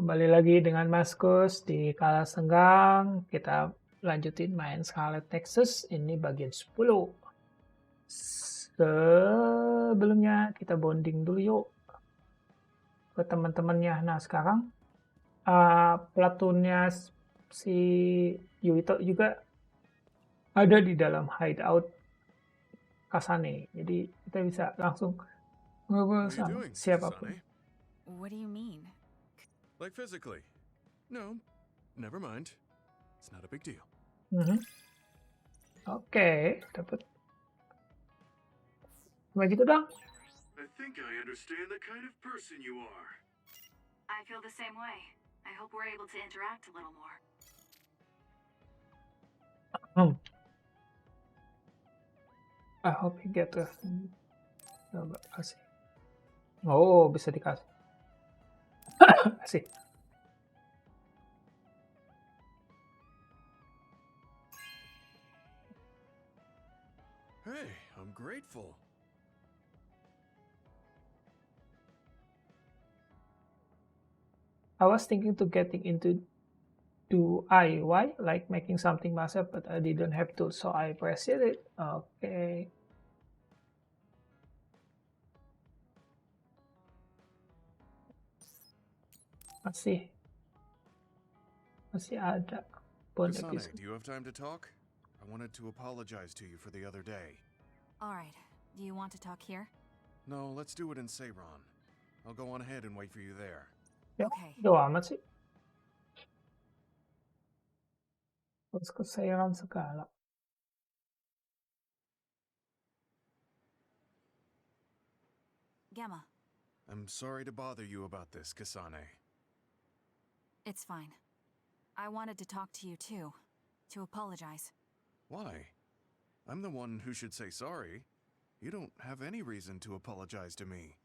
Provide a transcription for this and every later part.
Kembali lagi dengan Maskus di Kala Senggang. Kita lanjutin main Scarlet Nexus. Ini bagian 10. Sebelumnya kita bonding dulu yuk ke teman-temannya. Nah sekarang pelotonnya si Yuito juga ada di dalam hideout Kasane. Jadi kita bisa langsung ngobrol How you sama doing, siapapun. Kasane? What do you mean? Like physically? No, never mind. It's not a big deal. Oke, dapat. Begitu dong. I think I understand the kind of person you are. I feel the same way. I hope we're able to interact a little more. I hope you get to. Coba kasih. Oh, bisa dikasih. Kasih. Hey, I'm grateful. I was thinking to getting into DIY, like making something myself, but I didn't have to, so I appreciate it. Okay. Masih ada. Kasane, do you have time to talk? I wanted to apologize to you for the other day. Alright, do you want to talk here? No, let's do it in Seiron. I'll go on ahead and wait for you there. Okay. Doa amat sih. Terus kesairan segala. Gamma. I'm sorry to bother you about this, Kasane. It's fine. I wanted to talk to you too. To apologize. Why? I'm the one who should say sorry. You don't have any reason to apologize to me.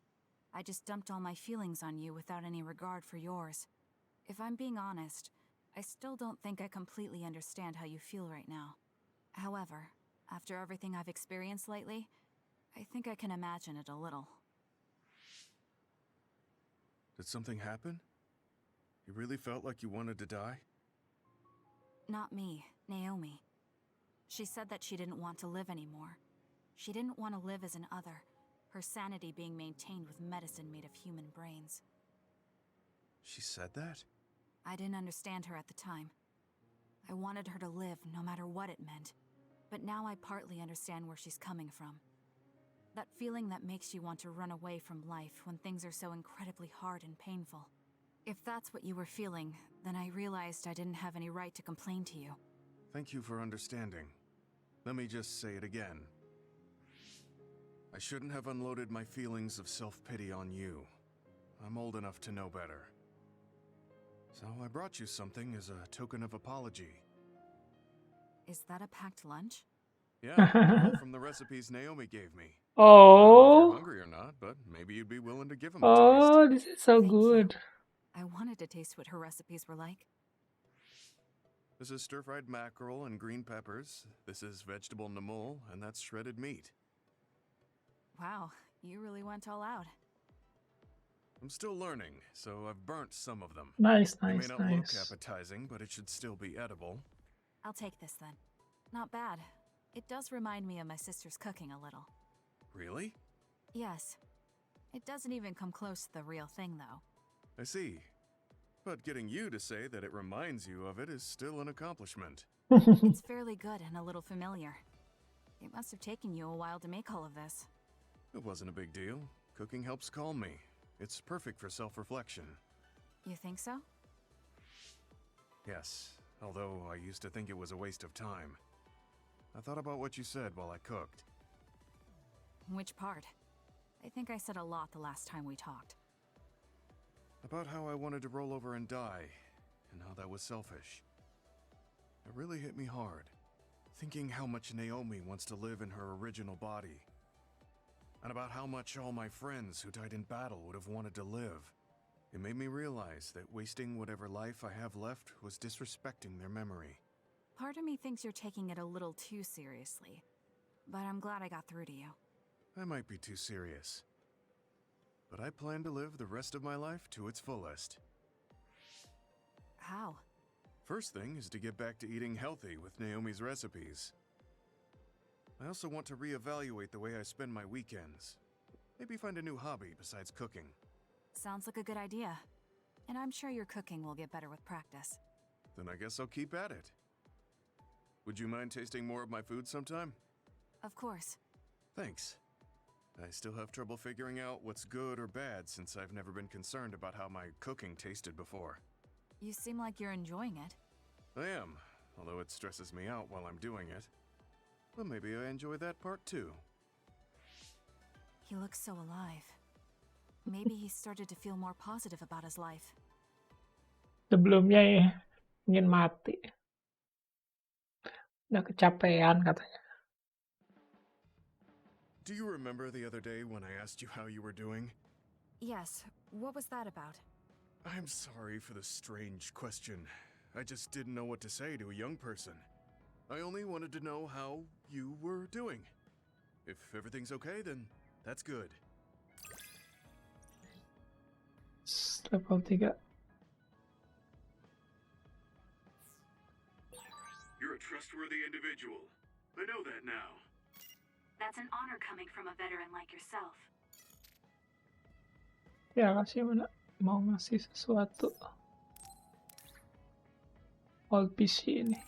I just dumped all my feelings on you without any regard for yours. If I'm being honest, I still don't think I completely understand how you feel right now. However, after everything I've experienced lately, I think I can imagine it a little. Did something happen? You really felt like you wanted to die? Not me, Naomi. She said that she didn't want to live anymore. She didn't want to live as an other, her sanity being maintained with medicine made of human brains. She said that? I didn't understand her at the time. I wanted her to live no matter what it meant, but now I partly understand where she's coming from. That feeling that makes you want to run away from life when things are so incredibly hard and painful. If that's what you were feeling, then I realized I didn't have any right to complain to you. Thank you for understanding. Let me just say it again. I shouldn't have unloaded my feelings of self-pity on you. I'm old enough to know better. So I brought you something as a token of apology. Is that a packed lunch? Yeah, all from the recipes Naomi gave me. I don't know if you're hungry or not, but maybe you'd be willing to give them a taste. Oh, this is so Thank good. you. I wanted to taste what her recipes were like. This is stir-fried mackerel and green peppers. This is vegetable namul, and that's shredded meat. Wow, you really went all out. I'm still learning, so I've burnt some of them. Nice, They may nice, not look nice. appetizing, but it should still be edible. I'll take this then. Not bad. It does remind me of my sister's cooking a little. Really? Yes. It doesn't even come close to the real thing, though. I see. But getting you to say that it reminds you of it is still an accomplishment. It's fairly good and a little familiar. It must have taken you a while to make all of this. It wasn't a big deal. Cooking helps calm me. It's perfect for self-reflection. You think so? Yes, although I used to think it was a waste of time. I thought about what you said while I cooked. Which part? I think I said a lot the last time we talked. About how I wanted to roll over and die, and how that was selfish. It really hit me hard, thinking how much Naomi wants to live in her original body. And about how much all my friends who died in battle would have wanted to live. It made me realize that wasting whatever life I have left was disrespecting their memory. Part of me thinks you're taking it a little too seriously, but I'm glad I got through to you. I might be too serious, but I plan to live the rest of my life to its fullest. How? First thing is to get back to eating healthy with Naomi's recipes. I also want to reevaluate the way I spend my weekends. Maybe find a new hobby besides cooking. Sounds like a good idea. And I'm sure your cooking will get better with practice. Then I guess I'll keep at it. Would you mind tasting more of my food sometime? Of course. Thanks. I still have trouble figuring out what's good or bad since I've never been concerned about how my cooking tasted before. You seem like you're enjoying it. I am, although it stresses me out while I'm doing it. But maybe I enjoy that part too. He looks so alive. Maybe he started to feel more positive about his life. Sebelumnya ingin mati. Udah kecapean katanya. Do you remember the other day when I asked you how you were doing? Yes, what was that about? I'm sorry for the strange question. I just didn't know what to say to a young person. I only wanted to know how you were doing. If everything's okay, then that's good. Level 3. You're a trustworthy individual. I know that now. That's an honor coming from a veteran like yourself. Ya kasih mana mau ngasih sesuatu. Old PC ini.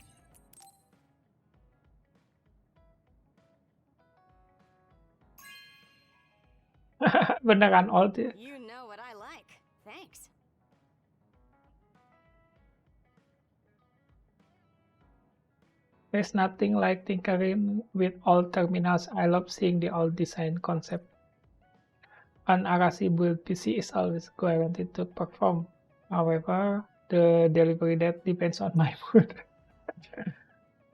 Beneran old ya. You know what I like. Thanks. There's nothing like tinkering with old terminals. I love seeing the old design concept. An Arasi build PC is always guaranteed to perform. However, the delivery date depends on my mood.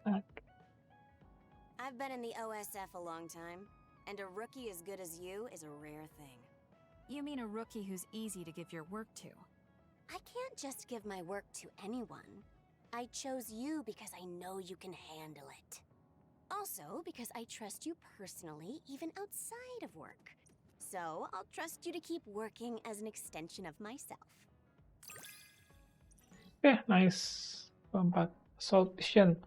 I've been in the OSF a long time, and a rookie as good as you is a rare thing. You mean a rookie who's easy to give your work to? I can't just give my work to anyone. I chose you because I know you can handle it. Also, because I trust you personally, even outside of work. So, I'll trust you to keep working as an extension of myself. Okay, nice. Combat. Assault mission.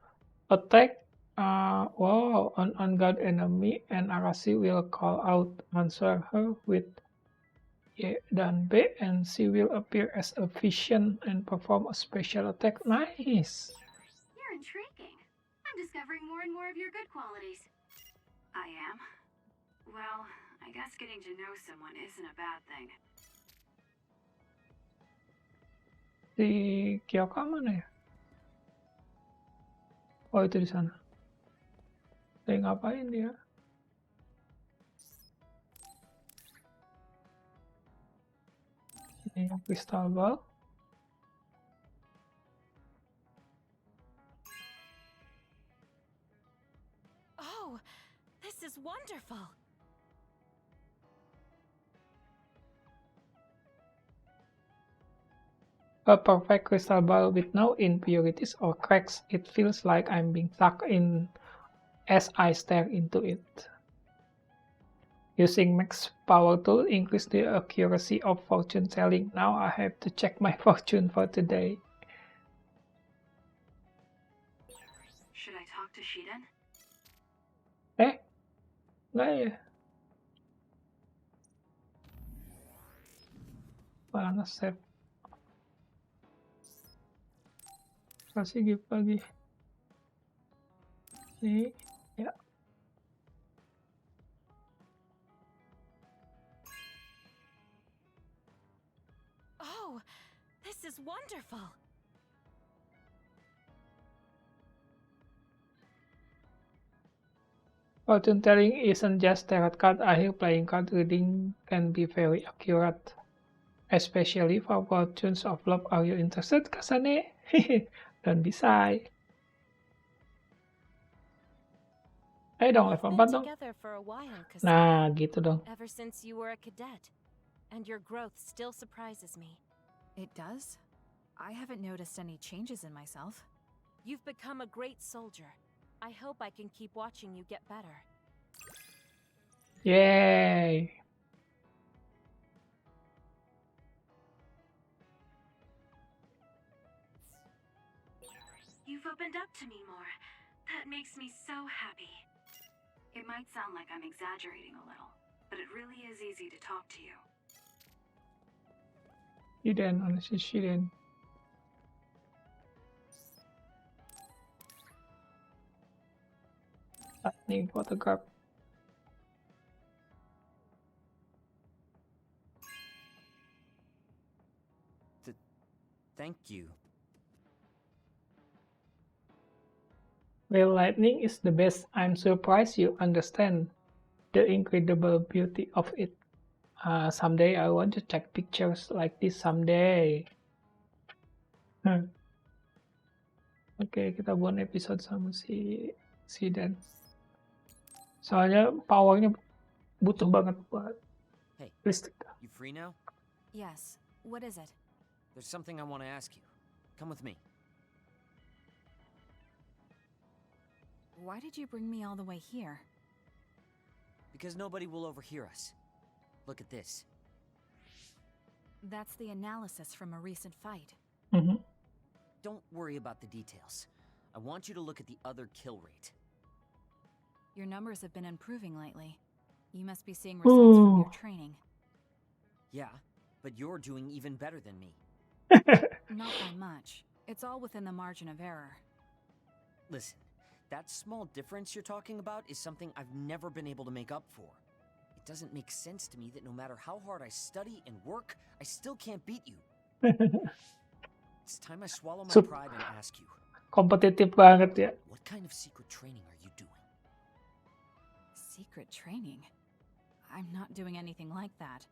Attack. Wow, an on-guard enemy and Arasi will call out, answer her with A dan B, and she will appear as a vision and perform a special attack. Nice. You're intriguing. I'm discovering more and more of your good qualities. I am? Well, I guess getting to know someone isn't a bad thing. Si Kyoka mana ya? Oh, itu di sana. Lagi ngapain dia? Ini yang crystal ball. Oh, this is wonderful. A perfect crystal ball with no impurities or cracks. It feels like I'm being sucked in as I stare into it. Using max power tool increase the accuracy of fortune telling. Now I have to check my fortune for today. Should I talk to Shiden? Enggak ya? Mana save? Kasih gift lagi. Nih, ya. Oh, this is wonderful. Fortune telling isn't just tarot card. I hear playing card reading can be very accurate, especially for fortunes of love. Are you interested, Kasane? Don't be shy. Ayo dong, We've level been 4 dong. together for a while, Kasane. Nah, gitu dong. Ever since you were a cadet. And your growth still surprises me. It does? I haven't noticed any changes in myself. You've become a great soldier. I hope I can keep watching you get better. Yay! You've opened up to me more. That makes me so happy. It might sound like I'm exaggerating a little, but it really is easy to talk to you. Shiden, honestly, Shiden. Lightning photograph. Thank you. Well, lightning is the best. I'm surprised you understand the incredible beauty of it. Someday I want to take pictures like this someday. Oke, kita buat episode sama si Dan. Soalnya powernya butuh banget buat Hey, listrik. you free now? Yes, what is it? There's something I want to ask you. Come with me. Why did you bring me all the way here? Because nobody will overhear us. Look at this. That's the analysis from a recent fight. Mhm. Don't worry about the details. I want you to look at the other kill rate. Your numbers have been improving lately. You must be seeing results from your Ooh. training. Yeah, but you're doing even better than me. Not by much. It's all within the margin of error. Listen, that small difference you're talking about is something I've never been able to make up for. It doesn't make sense to me that no matter how hard I study and work, I still can't beat you. It's time I swallow my Sup. pride and ask you, Kompetitif banget ya. what kind of secret training are you doing? Secret training? I'm not doing anything like that.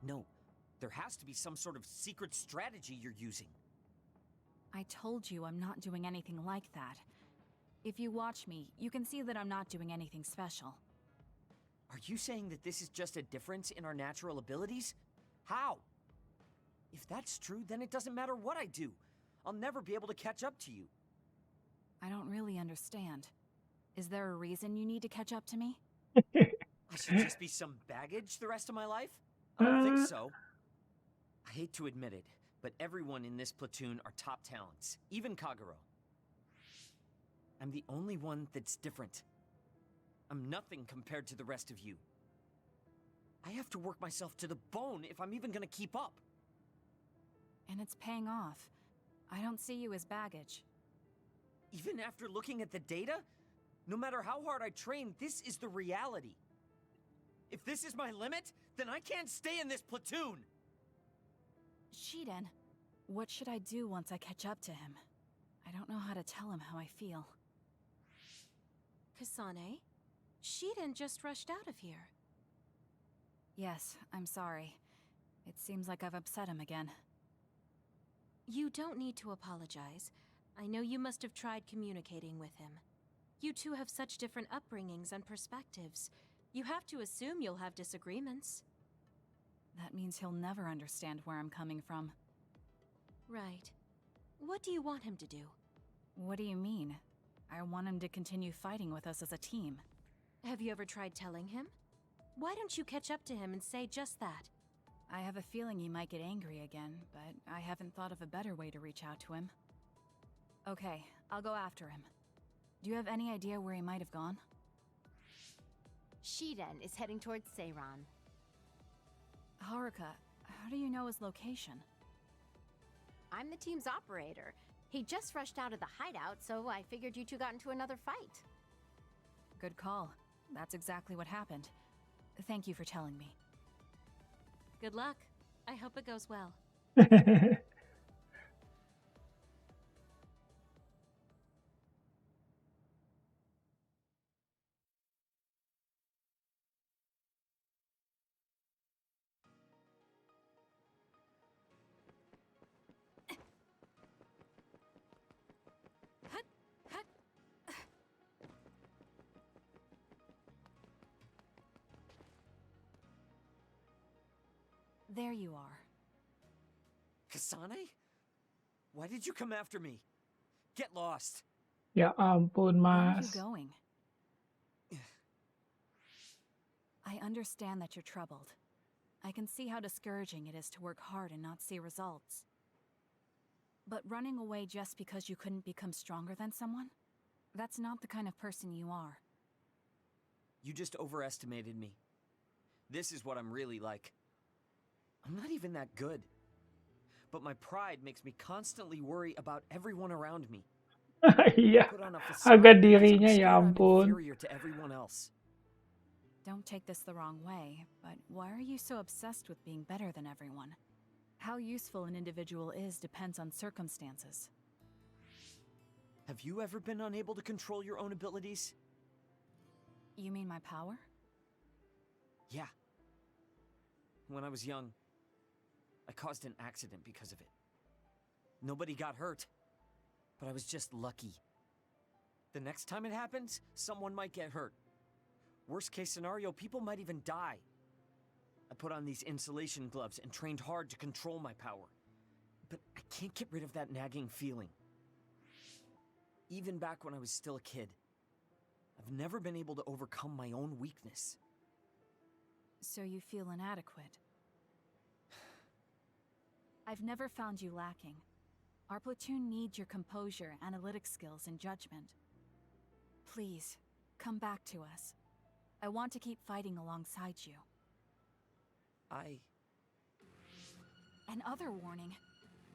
No, there has to be some sort of secret strategy you're using. I told you I'm not doing anything like that. If you watch me, you can see that I'm not doing anything special. Are you saying that this is just a difference in our natural abilities? How? If that's true, then it doesn't matter what I do. I'll never be able to catch up to you. I don't really understand. Is there a reason you need to catch up to me? I should just be some baggage the rest of my life? I don't think so. I hate to admit it, but everyone in this platoon are top talents, even Kagero. I'm the only one that's different. I'm nothing compared to the rest of you. I have to work myself to the bone if I'm even gonna keep up. And it's paying off. I don't see you as baggage. Even after looking at the data, no matter how hard I train, this is the reality. If this is my limit, then I can't stay in this platoon. Shiden, what should I do once I catch up to him? I don't know how to tell him how I feel. Kasane, Shiden just rushed out of here. Yes, I'm sorry. It seems like I've upset him again. You don't need to apologize. I know you must have tried communicating with him. You two have such different upbringings and perspectives. You have to assume you'll have disagreements. That means he'll never understand where I'm coming from. Right. What do you want him to do? What do you mean? I want him to continue fighting with us as a team. Have you ever tried telling him? Why don't you catch up to him and say just that? I have a feeling he might get angry again, but I haven't thought of a better way to reach out to him. Okay, I'll go after him. Do you have any idea where he might have gone? Shiden is heading towards Seiran. Haruka, how do you know his location? I'm the team's operator. He just rushed out of the hideout, so I figured you two got into another fight. Good call. That's exactly what happened. Thank you for telling me. Good luck. I hope it goes well. There you are. Kasane? Why did you come after me? Get lost. Ya ampun, Where are you Mas. going? I understand that you're troubled. I can see how discouraging it is to work hard and not see results. But running away just because you couldn't become stronger than someone? That's not the kind of person you are. You just overestimated me. This is what I'm really like. I'm not even that good. But my pride makes me constantly worry about everyone around me. Iya, Put on a harga facade because I'm dirinya ya scared I'm ampun. inferior to everyone else. Don't take this the wrong way, but why are you so obsessed with being better than everyone? How useful an individual is depends on circumstances. Have you ever been unable to control your own abilities? You mean my power? Yeah. When I was young, I caused an accident because of it. Nobody got hurt, but I was just lucky. The next time it happens, someone might get hurt. Worst case scenario, people might even die. I put on these insulation gloves and trained hard to control my power. But I can't get rid of that nagging feeling. Even back when I was still a kid, I've never been able to overcome my own weakness. So you feel inadequate. I've never found you lacking. Our platoon needs your composure, analytic skills, and judgment. Please, come back to us. I want to keep fighting alongside you. Another warning.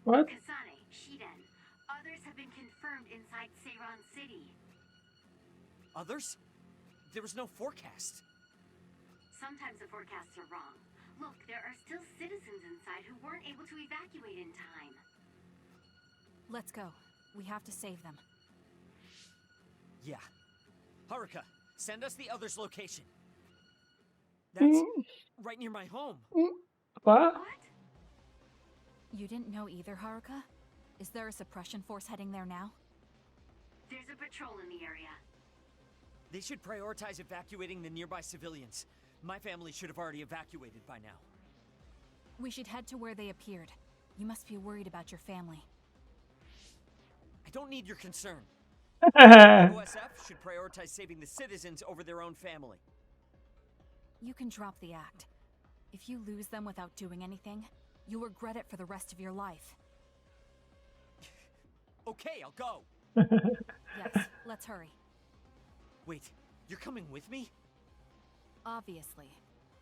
What? Kasane, Shiden, others have been confirmed inside Seiran City. Others? There was no forecast. Sometimes the forecasts are wrong. Look, there are still citizens inside who weren't able to evacuate in time. Let's go. We have to save them. Yeah. Haruka, send us the others' location. That's right near my home. Apa? What? You didn't know either, Haruka? Is there a suppression force heading there now? There's a patrol in the area. They should prioritize evacuating the nearby civilians. My family should have already evacuated by now. We should head to where they appeared. You must be worried about your family. I don't need your concern. OSF should prioritize saving the citizens over their own family. You can drop the act. If you lose them without doing anything, you'll regret it for the rest of your life. Okay, I'll go. Yes, let's hurry. Wait, you're coming with me? Obviously.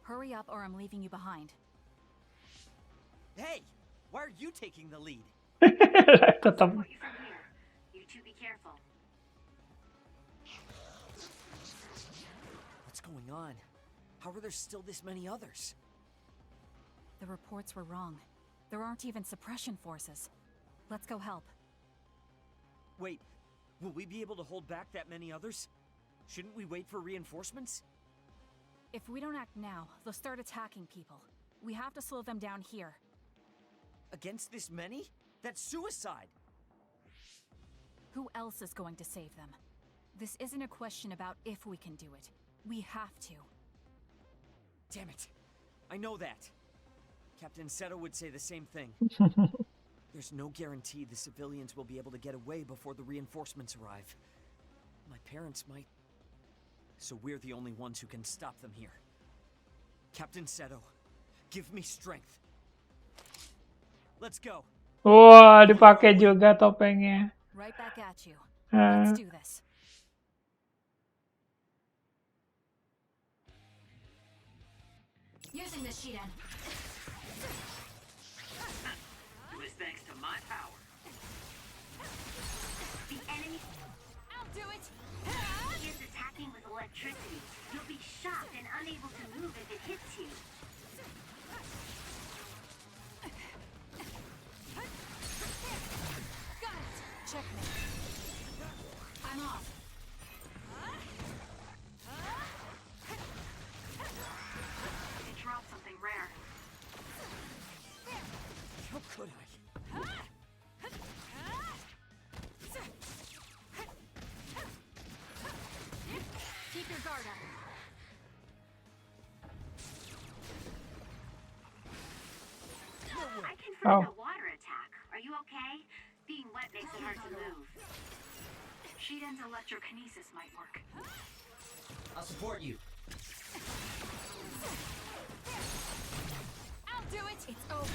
Hurry up or I'm leaving you behind. Hey, why are you taking the lead? Tetap. Support you from here. You two be careful. What's going on? How are there still this many others? The reports were wrong. There aren't even suppression forces. Let's go help. Wait, will we be able to hold back that many others? Shouldn't we wait for reinforcements? If we don't act now, they'll start attacking people. We have to slow them down here. Against this many? That's suicide! Who else is going to save them? This isn't a question about if we can do it. We have to. Damn it. I know that. Captain Seto would say the same thing. There's no guarantee the civilians will be able to get away before the reinforcements arrive. My parents might. So we're the only ones who can stop them here. Captain Seto, give me strength. Let's go. Wah, dipakai juga topengnya. Right back at you. Ah. Let's do this. Using the Shiden. It was thanks to my power. The enemy I'll do it! is attacking with electricity. You'll be shocked and unable to move if it hits you. Got it! Checkmate. I'm off. It dropped something rare. How could I? Keep your guard up. I confirmed Oh. a water attack. Are you okay? Being wet makes it hard to move. Shiden's electrokinesis might work. I'll support you. I'll do it! It's over.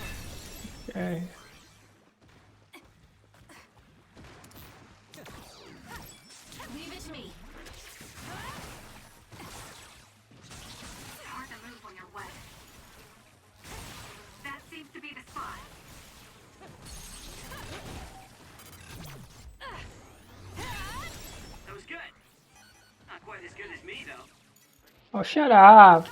Okay. quite as good as me, though. Oh, shut up.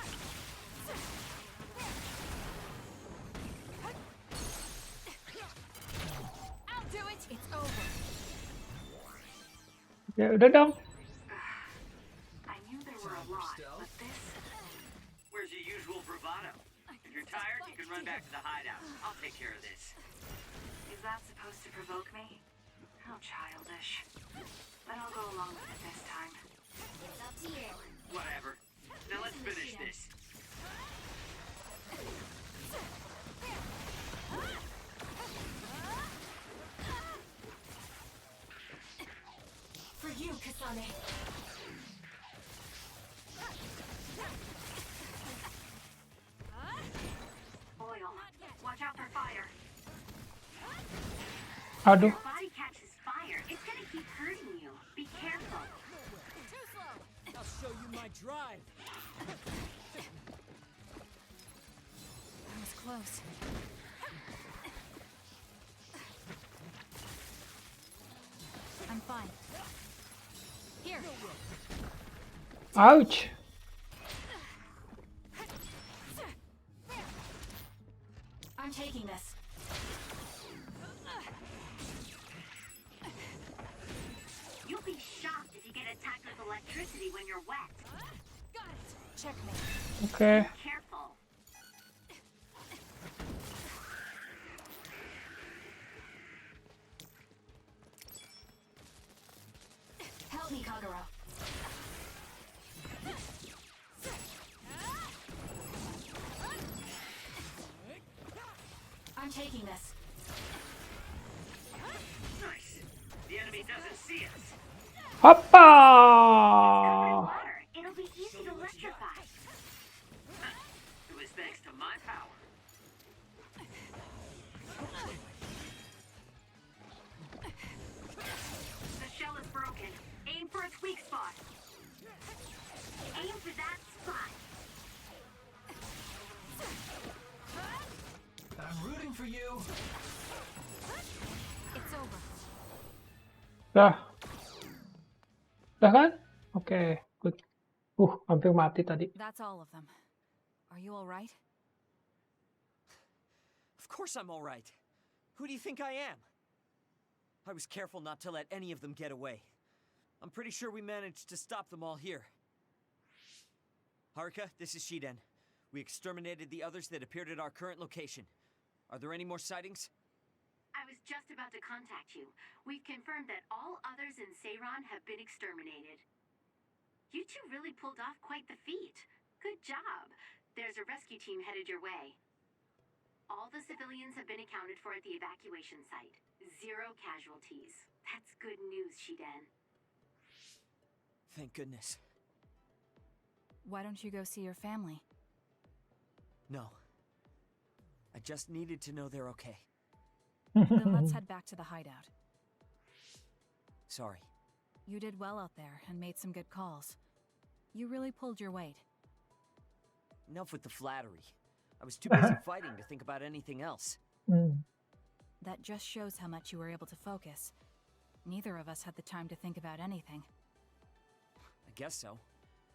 I'll do it. It's over. Ya udah dong. I knew there were a lot, but this... Where's your usual bravado? If you're tired, you can run back to the hideout. I'll take care of this. Is that supposed to provoke me? How childish. But I'll go along with it this time. It's up to you. Whatever. Now let's finish this. For you, Kasane. Oil. Watch out for fire. Aduh. Your body catches fire. It's gonna keep hurting you. Be careful. I'll show you my drive. That was close. I'm fine. Here. Ouch. I'm taking this. You'll be shocked if you get attacked with electricity when you're wet. Got it. Checkmate. Okay. Careful. Help me, Kagero. I'm taking this. Nice. The enemy doesn't see us. Hoppa! Water. It'll be easy to electrify. It was thanks to my power. The shell is broken. Aim for its weak spot. Aim for that spot. I'm rooting for you. It's over. Dah. Dah kan? Oke, good. Hampir mati tadi. That's all of them. Are you all right? Of course I'm all right. Who do you think I am? I was careful not to let any of them get away. I'm pretty sure we managed to stop them all here. Haruka, this is Shiden. We exterminated the others that appeared at our current location. Are there any more sightings? I was just about to contact you. We've confirmed that all others in Seiran have been exterminated. You two really pulled off quite the feat. Good job. There's a rescue team headed your way. All the civilians have been accounted for at the evacuation site. 0 casualties. That's good news, Shiden. Thank goodness. Why don't you go see your family? No. I just needed to know they're okay. Then let's head back to the hideout. Sorry. You did well out there and made some good calls. You really pulled your weight. Enough with the flattery. I was too busy fighting to think about anything else. That just shows how much you were able to focus. Neither of us had the time to think about anything. I guess so.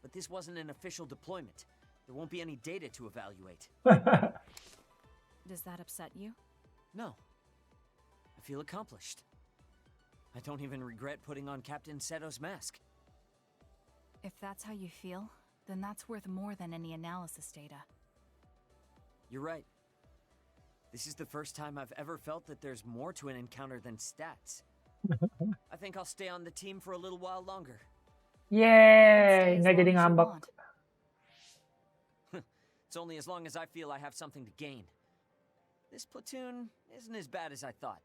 But this wasn't an official deployment. There won't be any data to evaluate. Does that upset you? No. I feel accomplished. I don't even regret putting on Captain Seto's mask. If that's how you feel, then that's worth more than any analysis data. You're right. This is the first time I've ever felt that there's more to an encounter than stats. I think I'll stay on the team for a little while longer. Yeay, nggak jadi As long as you ngambek. want. It's only as long as I feel I have something to gain. This platoon isn't as bad as I thought.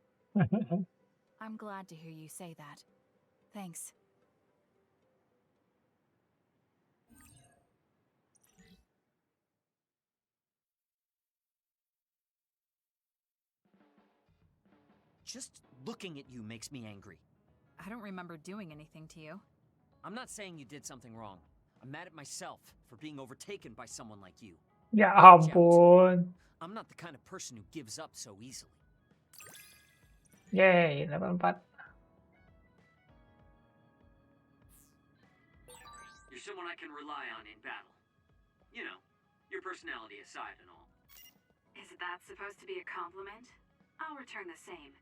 I'm glad to hear you say that. Thanks. Just looking at you makes me angry. I don't remember doing anything to you. I'm not saying you did something wrong. I'm mad at myself for being overtaken by someone like you. Ya ampun. I'm not the kind of person who gives up so easily. Yeay, level 4. You're someone I can rely on in battle. You know, your personality aside and all. Is that supposed to be a compliment? I'll return the same.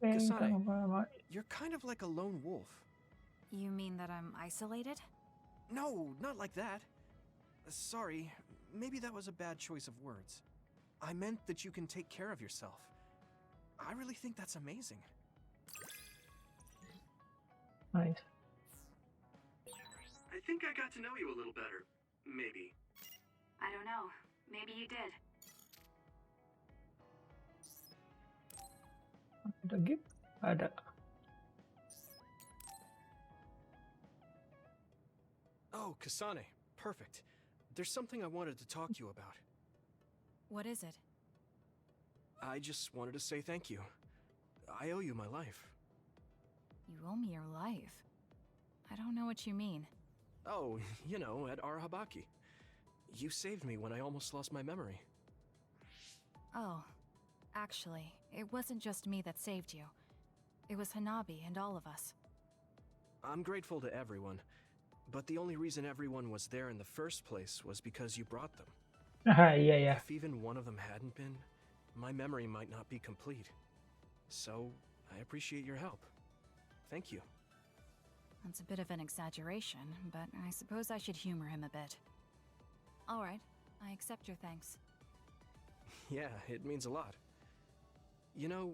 Kasane, you're kind of like a lone wolf. You mean that I'm isolated? No, not like that. Sorry, maybe that was a bad choice of words. I meant that you can take care of yourself. I really think that's amazing. Nice. I think I got to know you a little better. Maybe. I don't know. Maybe you did. Ada gift? Ada. Oh, Kasane, perfect. There's something I wanted to talk to you about. What is it? I just wanted to say thank you. I owe you my life. You owe me your life. I don't know what you mean. Oh, you know, at Arahabaki. You saved me when I almost lost my memory. Oh, actually, it wasn't just me that saved you. It was Hanabi and all of us. I'm grateful to everyone, but the only reason everyone was there in the first place was because you brought them. Yeah, yeah. If even one of them hadn't been, my memory might not be complete. So, I appreciate your help. Thank you. That's a bit of an exaggeration, but I suppose I should humor him a bit. Alright, I accept your thanks. Yeah, it means a lot. You know,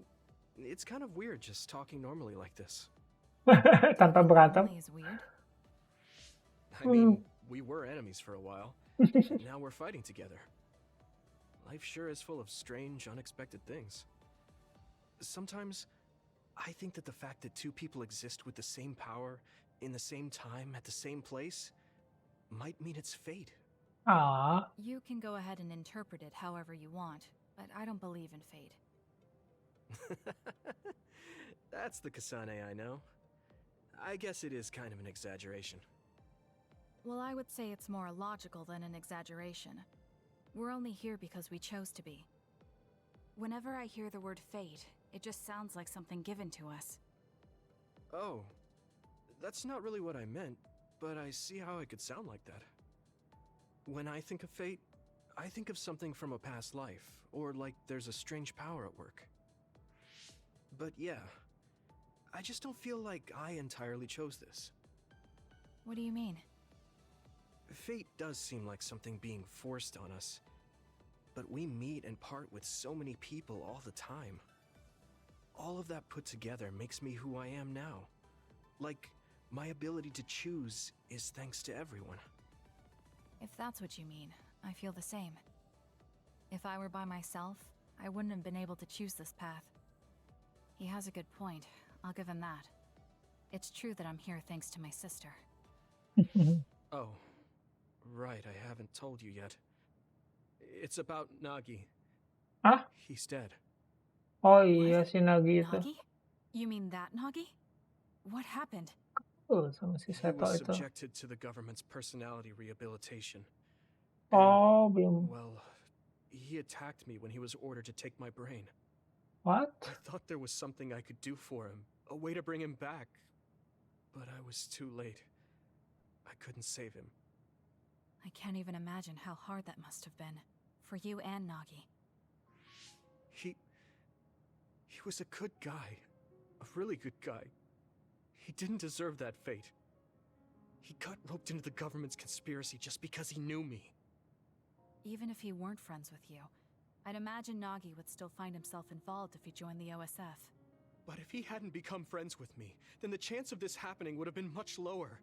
it's kind of weird just talking normally like this. Tanpa berantem. Normally is weird. I mean, we were enemies for a while, and now we're fighting together. Life sure is full of strange, unexpected things. Sometimes, I think that the fact that two people exist with the same power, in the same time, at the same place, might mean it's fate. Ah, You can go ahead and interpret it however you want, but I don't believe in fate. That's the Kasane I know. I guess it is kind of an exaggeration. Well, I would say it's more logical than an exaggeration. We're only here because we chose to be. Whenever I hear the word fate, it just sounds like something given to us. Oh, that's not really what I meant, but I see how it could sound like that. When I think of fate, I think of something from a past life, or like there's a strange power at work. But yeah, I just don't feel like I entirely chose this. What do you mean? Fate does seem like something being forced on us, but we meet and part with so many people all the time. All of that put together makes me who I am now. Like, my ability to choose is thanks to everyone. If that's what you mean, I feel the same. If I were by myself, I wouldn't have been able to choose this path. He has a good point, I'll give him that. It's true that I'm here thanks to my sister. Oh, right, I haven't told you yet. It's about Nagi. ah? He's dead. Oh iya si Nagi itu. Nagi? You mean that Nagi? What happened? Oh, sama si He Seto was itu. subjected to the government's personality rehabilitation. Oh, belum. Well, he attacked me when he was ordered to take my brain. What? I thought there was something I could do for him, a way to bring him back. But I was too late. I couldn't save him. I can't even imagine how hard that must have been. For you and Nagi. He was a good guy. A really good guy. He didn't deserve that fate. He got roped into the government's conspiracy just because he knew me. Even if he weren't friends with you, I'd imagine Nagi would still find himself involved if he joined the OSF. But if he hadn't become friends with me, then the chance of this happening would have been much lower.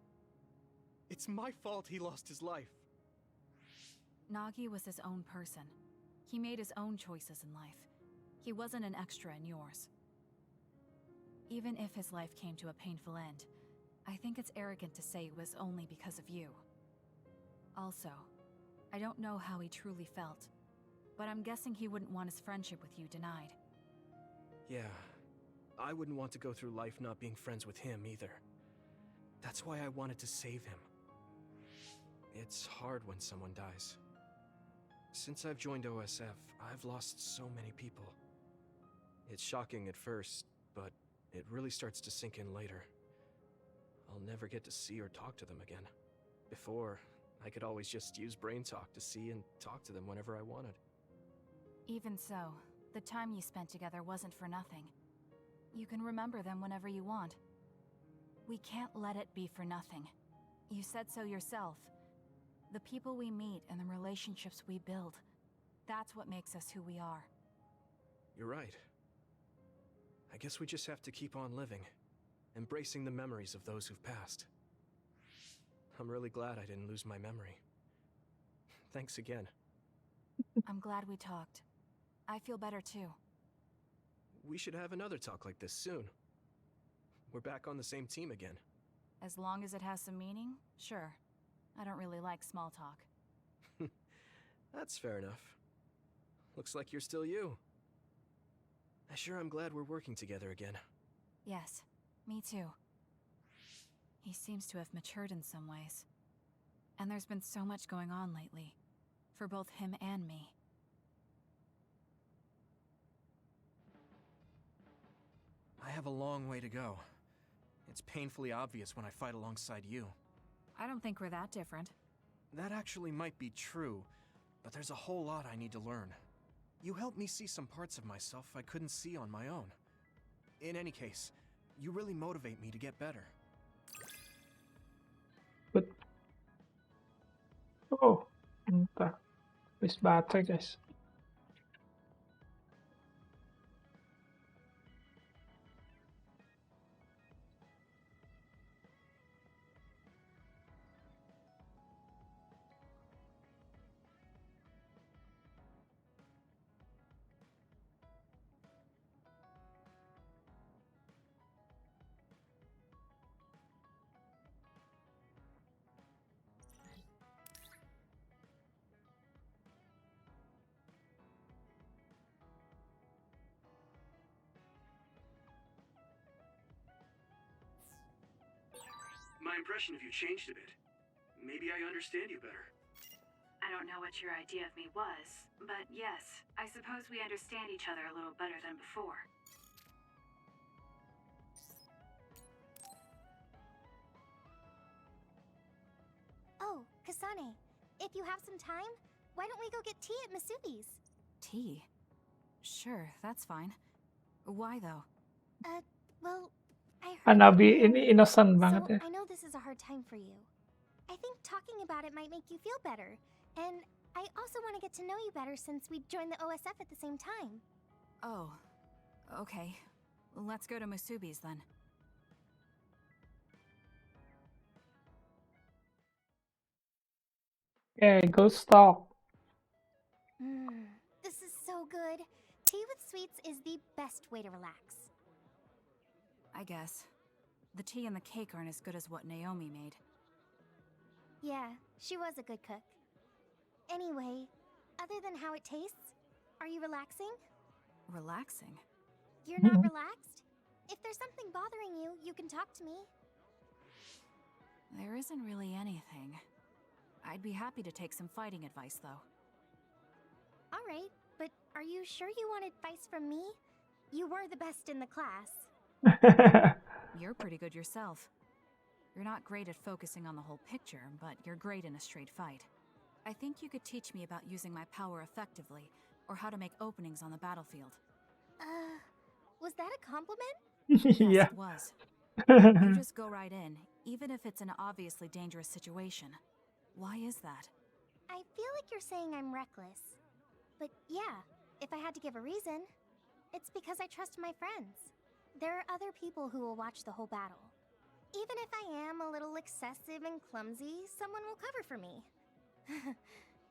It's my fault he lost his life. Nagi was his own person. He made his own choices in life. He wasn't an extra in yours. Even if his life came to a painful end, I think it's arrogant to say it was only because of you. Also, I don't know how he truly felt, but I'm guessing he wouldn't want his friendship with you denied. Yeah, I wouldn't want to go through life not being friends with him either. That's why I wanted to save him. It's hard when someone dies. Since I've joined OSF, I've lost so many people. It's shocking at first, but it really starts to sink in later. A I'll never get to see or talk to them again. Before, I could always just use brain talk to see and talk to them whenever I wanted. Even so, the time you spent together wasn't for nothing. You can remember them whenever you want. We can't let it be for nothing. You said so yourself. The people we meet and the relationships we build, that's what makes us who we are. You're right. I guess we just have to keep on living, embracing the memories of those who've passed. I'm really glad I didn't lose my memory. Thanks again. I'm glad we talked. I feel better too. We should have another talk like this soon. We're back on the same team again. As long as it has some meaning, sure. I don't really like small talk. That's fair enough. Looks like you're still you. I sure am glad we're working together again. Yes, me too. He seems to have matured in some ways. And there's been so much going on lately. For both him and me. I have a long way to go. It's painfully obvious when I fight alongside you. I don't think we're that different. That actually might be true, but there's a whole lot I need to learn. You helped me see some parts of myself I couldn't see on my own. In any case, you really motivate me to get better. But oh, bentar. Wis baca guys. My impression of you changed a bit. Maybe I understand you better. I don't know what your idea of me was, but yes, I suppose we understand each other a little better than before. Oh, Kasane, if you have some time, why don't we go get tea at Masubi's? Tea? Sure, that's fine. Why though? Well, I heard Hanabi about ini innocent so banget ya. I know this is a hard time for you. I think talking about it might make you feel better. And I also want to get to know you better since we joined the OSF at the same time. Oh, okay. Let's go to Masubi's then. Okay, go stop. This is so good. Tea with sweets is the best way to relax. I guess. The tea and the cake aren't as good as what Naomi made. Yeah, she was a good cook. Anyway, other than how it tastes, are you relaxing? Relaxing? You're not relaxed? If there's something bothering you, you can talk to me. There isn't really anything. I'd be happy to take some fighting advice, though. Alright, but are you sure you want advice from me? You were the best in the class. You're pretty good yourself. You're not great at focusing on the whole picture, but you're great in a straight fight. I think you could teach me about using my power effectively, or how to make openings on the battlefield. Was that a compliment? Yes, Yeah. it was. You just go right in, even if it's an obviously dangerous situation. Why is that? I feel like you're saying I'm reckless. But yeah, if I had to give a reason, it's because I trust my friends. There are other people who will watch the whole battle. Even if I am a little excessive and clumsy, someone will cover for me.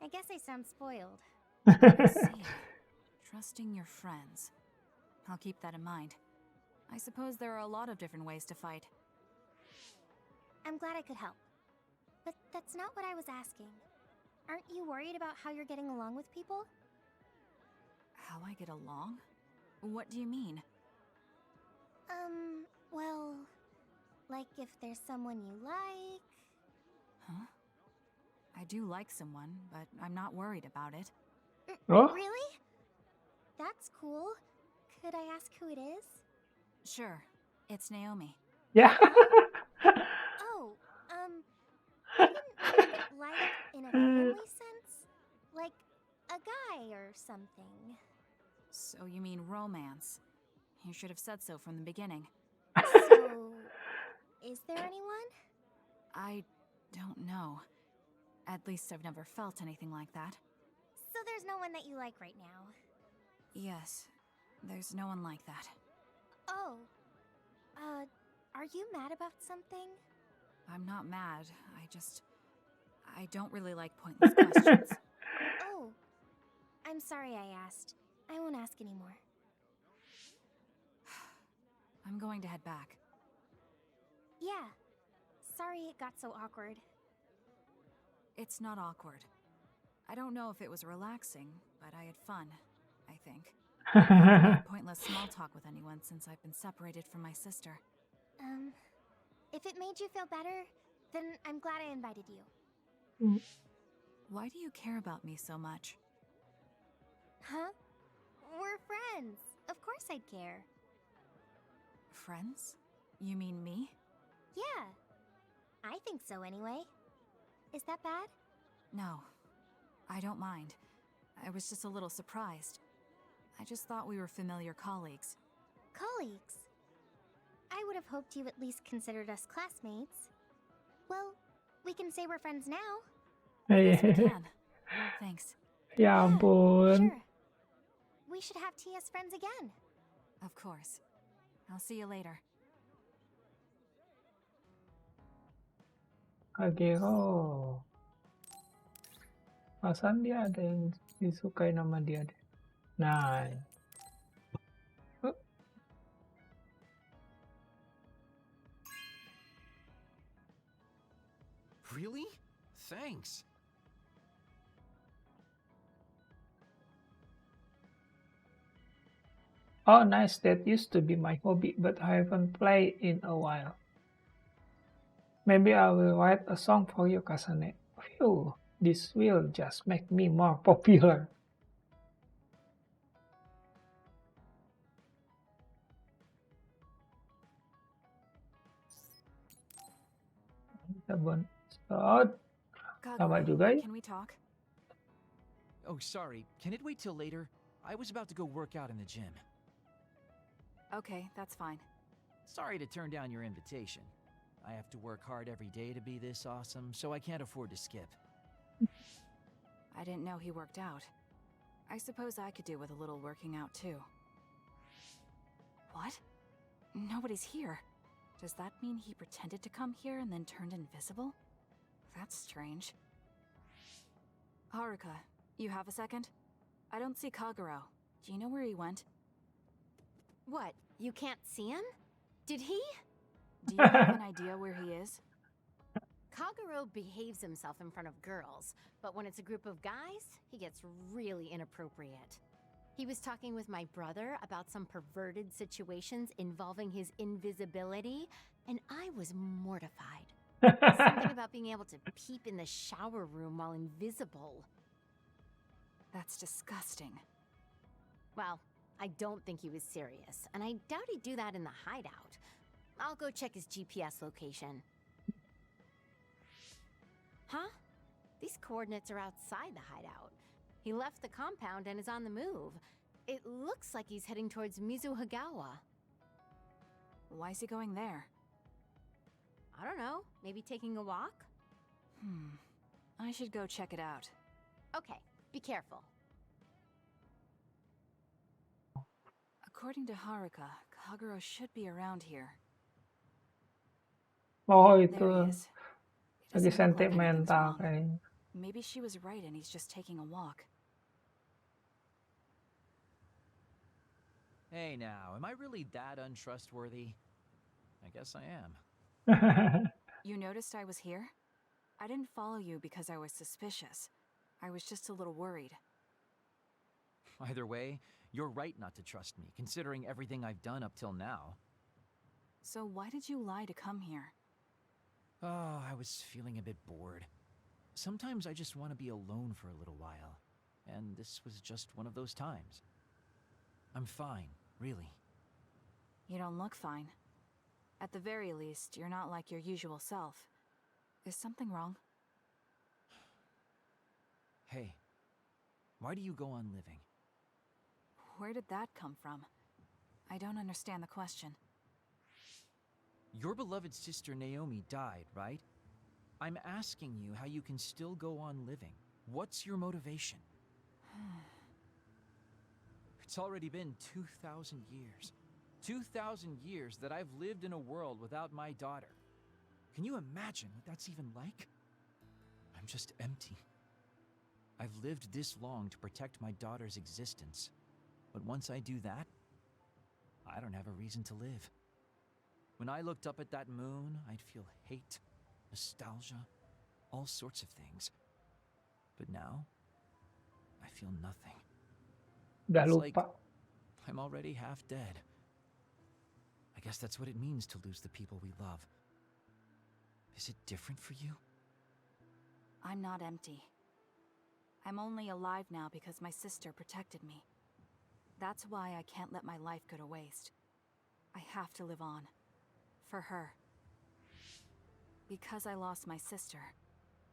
I guess I sound spoiled. I see. Trusting your friends. I'll keep that in mind. I suppose there are a lot of different ways to fight. I'm glad I could help. But that's not what I was asking. Aren't you worried about how you're getting along with people? How I get along? What do you mean? Well, like if there's someone you like... Huh? I do like someone, but I'm not worried about it. Oh? Really? That's cool. Could I ask who it is? Sure, it's Naomi. Yeah. In a family sense? Like a guy or something? So you mean romance? You should have said so from the beginning. So, is there anyone? I don't know. At least I've never felt anything like that. So there's no one that you like right now? Yes, there's no one like that. Oh. Are you mad about something? I'm not mad. I don't really like pointless questions. Oh. I'm sorry I asked. I won't ask anymore. I'm going to head back. Yeah. Sorry it got so awkward. It's not awkward. I don't know if it was relaxing, but I had fun, I think. I haven't had pointless small talk with anyone since I've been separated from my sister. If it made you feel better, then I'm glad I invited you. Why do you care about me so much? Huh? We're friends. Of course I'd care. Friends? You mean me? Yeah. I think so anyway. Is that bad? No. I don't mind. I was just a little surprised. I just thought we were familiar colleagues. Colleagues? I would have hoped you at least considered us classmates. Well, we can say we're friends now. Yes, we can. Thanks. Ya ampun. Sure. We should have tea as friends again. Of course. I'll see you later. Kagero. Perasaan dia ada yang disukai nama dia deh. Nah. Really? Thanks. Oh, nice. That used to be my hobby, but I haven't played in a while. Maybe I will write a song for you, Kasane. Phew, this will just make me more popular. Kita bonus. Sama Kagura, juga ya. can we talk? Oh, sorry. Can it wait till later? I was about to go work out in the gym. Okay, that's fine. Sorry to turn down your invitation. I have to work hard every day to be this awesome, so I can't afford to skip. I didn't know he worked out. I suppose I could do with a little working out too. What? Nobody's here. Does that mean he pretended to come here and then turned invisible? That's strange. Haruka, you have a second? I don't see Kagero. Do you know where he went? What? You can't see him? Did he? Do you have an idea where he is? Kagero behaves himself in front of girls, but when it's a group of guys, he gets really inappropriate. He was talking with my brother about some perverted situations involving his invisibility, and I was mortified. Something about being able to peep in the shower room while invisible. That's disgusting. Well, I don't think he was serious, and I doubt he'd do that in the hideout. I'll go check his GPS location. Huh? These coordinates are outside the hideout. He left the compound and is on the move. It looks like he's heading towards Mizuhagawa. Why is he going there? I don't know, maybe taking a walk? I should go check it out. Okay, be careful. According to Haruka, Kagero should be around here. Oh, There itu he is. He lagi doesn't look like anything's sentimental wrong. kayaknya. Maybe she was right and he's just taking a walk. Hey now, am I really that untrustworthy? I guess I am. You noticed I was here? I didn't follow you because I was suspicious. I was just a little worried. Either way, you're right not to trust me, considering everything I've done up till now. So why did you lie to come here? Oh, I was feeling a bit bored. Sometimes I just want to be alone for a little while, and this was just one of those times. I'm fine, really. You don't look fine. At the very least, you're not like your usual self. Is something wrong? Hey, why do you go on living? Where did that come from? I don't understand the question. Your beloved sister Naomi died, right? I'm asking you how you can still go on living. What's your motivation? It's already been 2,000 years. 2,000 years that I've lived in a world without my daughter. Can you imagine what that's even like? I'm just empty. I've lived this long to protect my daughter's existence. But once I do that, I don't have a reason to live. When I looked up at that moon, I'd feel hate, nostalgia, all sorts of things. But now, I feel nothing. Udah It's lupa. like I'm already half dead. I guess that's what it means to lose the people we love. Is it different for you? I'm not empty. I'm only alive now because my sister protected me. That's why I can't let my life go to waste. I have to live on. For her. Because I lost my sister,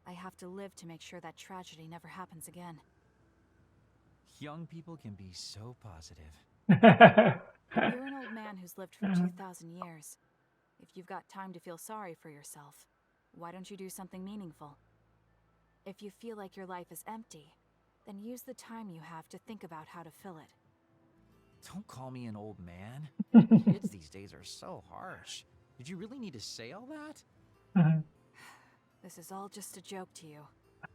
I have to live to make sure that tragedy never happens again. Young people can be so positive. You're an old man who's lived for 2,000 years. If you've got time to feel sorry for yourself, why don't you do something meaningful? If you feel like your life is empty, then use the time you have to think about how to fill it. Don't call me an old man. Kids these days are so harsh. Did you really need to say all that? This is all just a joke to you.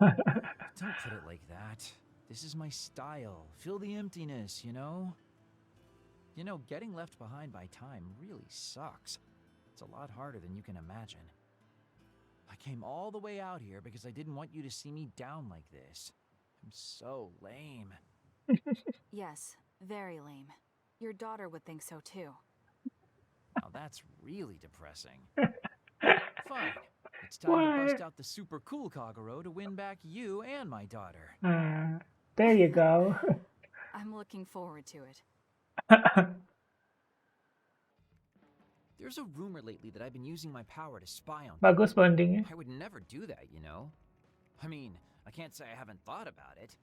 Don't put it like that. This is my style. Fill the emptiness, you know? You know, getting left behind by time really sucks. It's a lot harder than you can imagine. I came all the way out here because I didn't want you to see me down like this. I'm so lame. Yes, very lame. Your daughter would think so too. Now that's really depressing. Fine. It's time to bust out the super cool Kagero to win back you and my daughter. There you go. I'm looking forward to it. There's a rumor lately that I've been using my power to spy on Bagus people. bondingnya. I would never do that, you know? I mean, I can't say I haven't thought about it.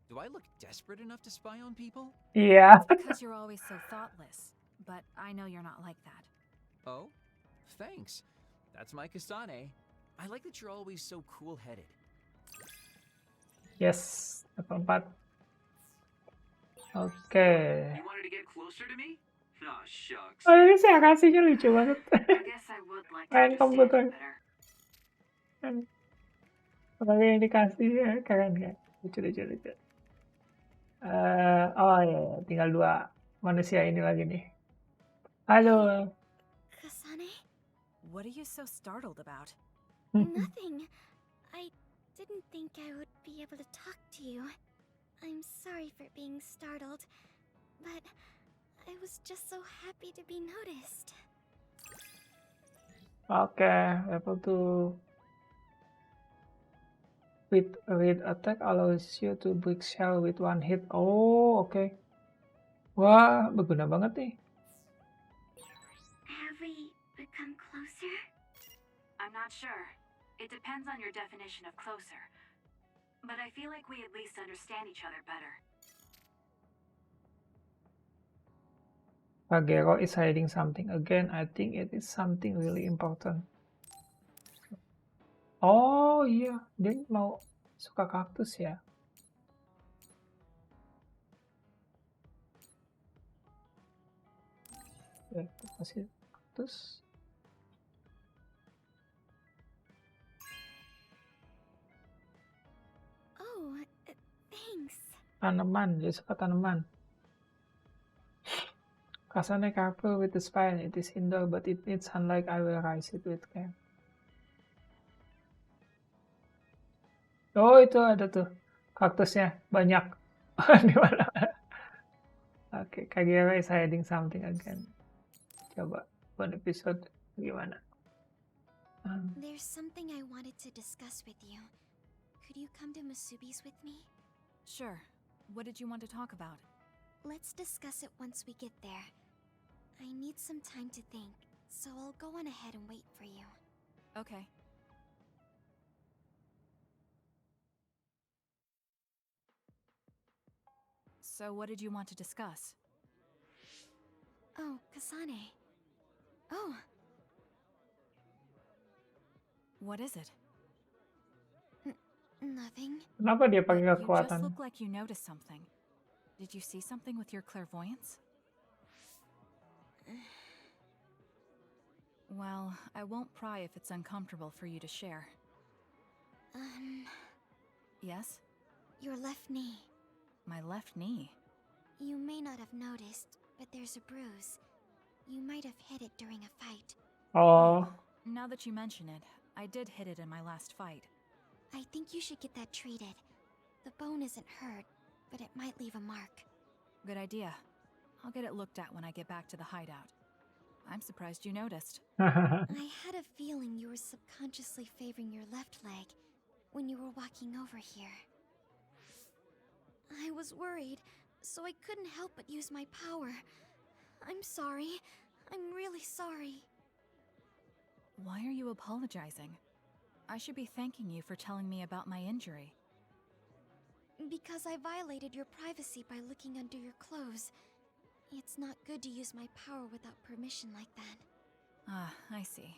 Do I look desperate enough to spy on people? Iya. Because you're always so thoughtless. But I know you're not like that. Oh? Thanks. That's my Kasane. I like that you're always so cool-headed. Yes, level 4. Oke. You wanted to get closer to me? Oh, shucks. Oh, ini sih akasinya lucu banget. I guess I would like to Main understand komputer. you better. Apalagi yang dikasih ya, keren kan? Lucu. Oh ya, tinggal 2 manusia ini lagi nih. Halo. Kasane? What are you so startled about? Nothing. I didn't think I would be able to talk to you. I'm sorry for being startled, but I was just so happy to be noticed. Oke, level 2. With attack allows you to break shell with 1 hit. Oh, oke. Wah, berguna banget nih. Have we become closer? I'm not sure. It depends on your definition of closer. But I feel like we at least understand each other better. Kagero is hiding something again. I think it is something really important. Oh iya, dia mau suka kaktus ya. Ya, kasih kaktus. Oh, thanks. Tanaman, dia suka tanaman. Kasane careful with the spine. It is indoor, but it needs sunlight. I will rise it with care. Oh, itu ada tuh kaktusnya banyak. Di mana? Oke, Kagero is hiding something again. Coba one episode gimana? There's something I wanted to discuss with you. Could you come to Masubi's with me? Sure. What did you want to talk about? Let's discuss it once we get there. I need some time to think, so I'll go on ahead and wait for you. Okay. So what did you want to discuss? Oh, Kasane. Oh. What is it? Nothing. Kenapa dia But pakai you just kekuatan? look like you noticed something. Did you see something with your clairvoyance? Well, I won't pry if it's uncomfortable for you to share. Yes? Your left knee. My left knee. You may not have noticed, but there's a bruise. You might have hit it during a fight. Oh, Now that you mention it, I did hit it in my last fight. I think you should get that treated. The bone isn't hurt, but it might leave a mark. Good idea. I'll get it looked at when I get back to the hideout. I'm surprised you noticed. I had a feeling you were subconsciously favoring your left leg when you were walking over here. I was worried, so I couldn't help but use my power. I'm sorry. I'm really sorry. Why are you apologizing? I should be thanking you for telling me about my injury. Because I violated your privacy by looking under your clothes. It's not good to use my power without permission like that. Ah, I see.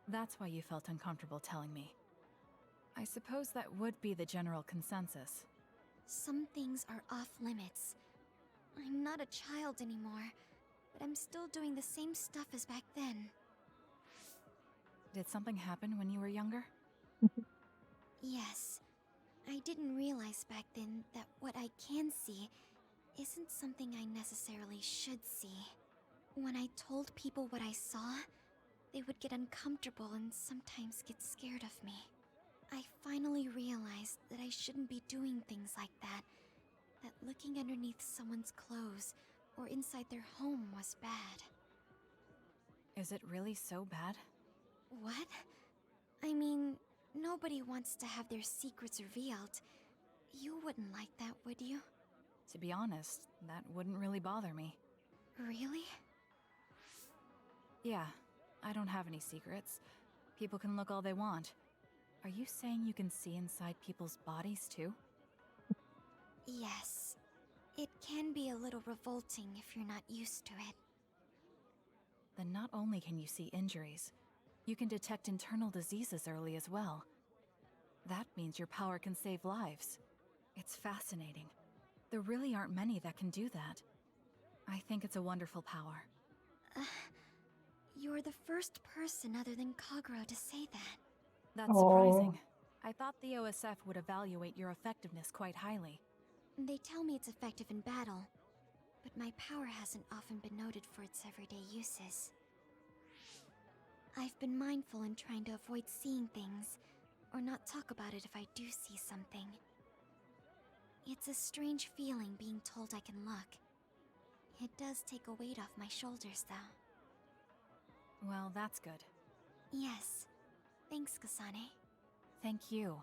That's why you felt uncomfortable telling me. I suppose that would be the general consensus. Some things are off limits. I'm not a child anymore, but I'm still doing the same stuff as back then. Did something happen when you were younger? Yes. I didn't realize back then that what I can see isn't something I necessarily should see. When I told people what I saw, they would get uncomfortable and sometimes get scared of me. I finally realized that I shouldn't be doing things like that, that looking underneath someone's clothes or inside their home was bad. Is it really so bad? What? I mean, nobody wants to have their secrets revealed. You wouldn't like that, would you? To be honest, that wouldn't really bother me. Really? Yeah, I don't have any secrets. People can look all they want. Are you saying you can see inside people's bodies too? Yes. It can be a little revolting if you're not used to it. Then not only can you see injuries, you can detect internal diseases early as well. That means your power can save lives. It's fascinating. There really aren't many that can do that. I think it's a wonderful power. You're the first person other than Kagero to say that. That's oh, surprising. I thought the OSF would evaluate your effectiveness quite highly. They tell me it's effective in battle, but my power hasn't often been noted for its everyday uses. I've been mindful in trying to avoid seeing things, or not talk about it if I do see something. It's a strange feeling being told I can look. It does take a weight off my shoulders, though. Well, that's good. Yes. Thanks, Kasane. Thank you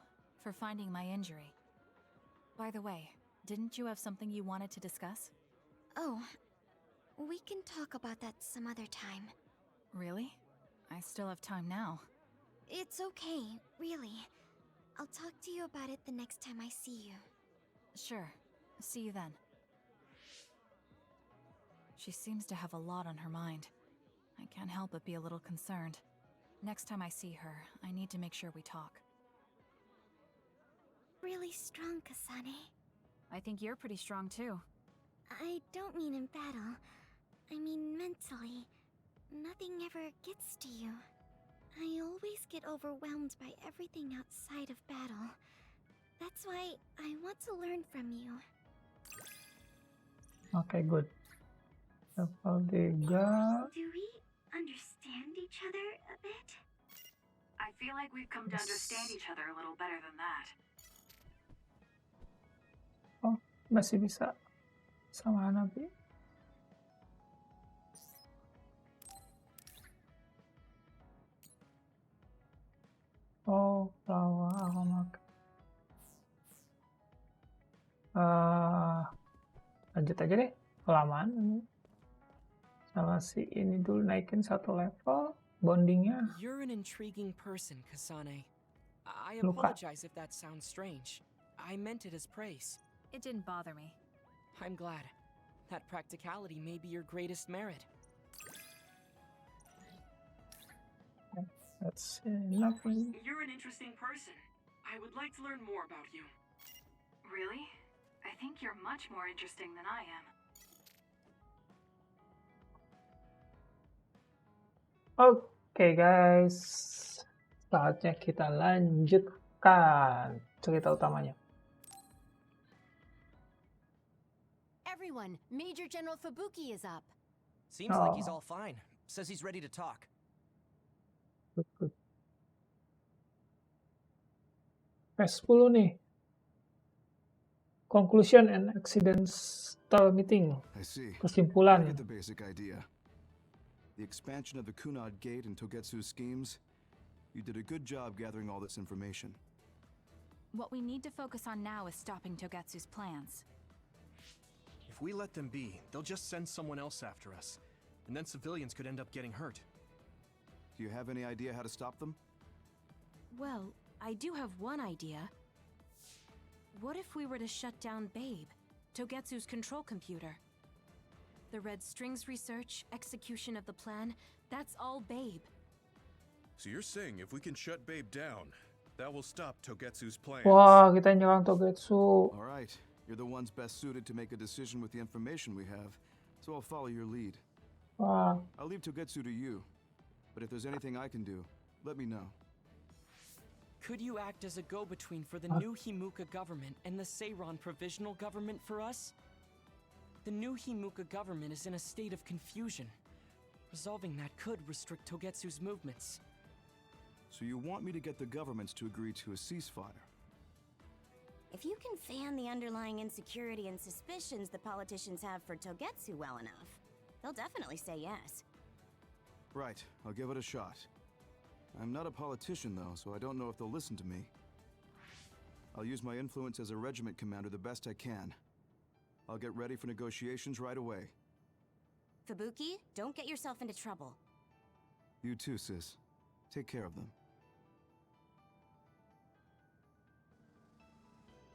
for finding my injury. By the way, didn't you have something you wanted to discuss? Oh, we can talk about that some other time. Really? I still have time now. It's okay, really. I'll talk to you about it the next time I see you. Sure. See you then. She seems to have a lot on her mind. I can't help but be a little concerned. Next time I see her, I need to make sure we talk. Really strong, Kasane. I think you're pretty strong too. I don't mean in battle. I mean mentally. Nothing ever gets to you. I always get overwhelmed by everything outside of battle. That's why I want to learn from you. okay, good. Level 3. Do we understand each other a bit? I feel like we've come to understand each other a little better than that. Oh, masih bisa sama Hanabi. Oh, flower aromatic. Lanjut aja deh, kelamaan ini. Sama si ini dulu naikin 1 level, bondingnya. You're an intriguing person, Kasane. I Luka. apologize if that sounds strange. I meant it as praise. It didn't bother me. I'm glad. That practicality may be your greatest merit. That's nothing. You're an interesting person. I would like to learn more about you. Really? I think you're much more interesting than I am. Oke guys, saatnya kita lanjutkan cerita utamanya. Everyone, Major General Fubuki is up. Seems like he's all fine. Says he's ready to talk. Good. S10 nih. Conclusion and accidental meeting. I see. Kesimpulan. I get the basic idea. The expansion of the Kunad Gate and Togetsu's schemes. You did a good job gathering all this information. What we need to focus on now is stopping Togetsu's plans. If we let them be, they'll just send someone else after us. And then civilians could end up getting hurt. Do you have any idea how to stop them? Well, I do have one idea. What if we were to shut down Babe, Togetsu's control computer? The Red Strings research, execution of the plan, that's all Babe. So you're saying if we can shut Babe down, that will stop Togetsu's plans? Wah, kita nyerang Togetsu. All right. You're the ones best suited to make a decision with the information we have, so I'll follow your lead. Wah, I'll leave Togetsu to you, but if there's anything I can do, let me know. Could you act as a go-between for the new Himuka government and the Seiran provisional government for us? The new Himuka government is in a state of confusion. Resolving that could restrict Togetsu's movements. So you want me to get the governments to agree to a ceasefire? If you can fan the underlying insecurity and suspicions the politicians have for Togetsu well enough, they'll definitely say yes. Right, I'll give it a shot. I'm not a politician though, so I don't know if they'll listen to me. I'll use my influence as a regiment commander the best I can. I'll get ready for negotiations right away. Fubuki, don't get yourself into trouble. You too, sis. Take care of them.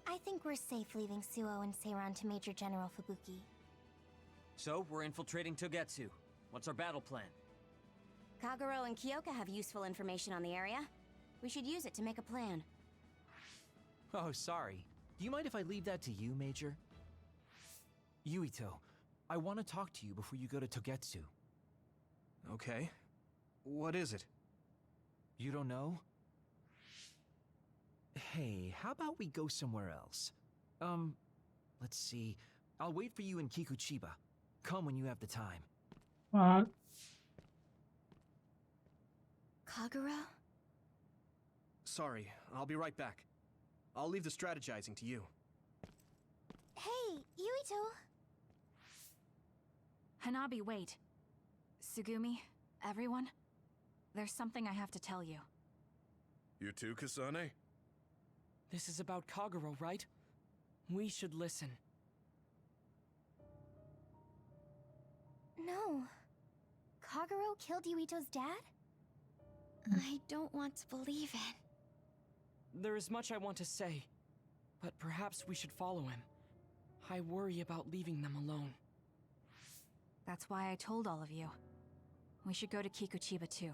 I think we're safe leaving Suo and Seiran to Major General Fubuki. So, we're infiltrating Togetsu. What's our battle plan? Kagero and Kyoka have useful information on the area. We should use it to make a plan. Oh, sorry. Do you mind if I leave that to you, Major? Yuito, I want to talk to you before you go to Togetsu. Okay. What is it? You don't know? Hey, how about we go somewhere else? Let's see. I'll wait for you in Kikuchiba. Come when you have the time. Kagero? Sorry, I'll be right back. I'll leave the strategizing to you. Hey, Yuito! Hanabi, wait. Sugumi, everyone, there's something I have to tell you. You too, Kasane? This is about Kagero, right? We should listen. No. Kagero killed Yuito's dad? I don't want to believe it. There is much I want to say, but perhaps we should follow him. I worry about leaving them alone. That's why I told all of you. We should go to Kikuchiba too.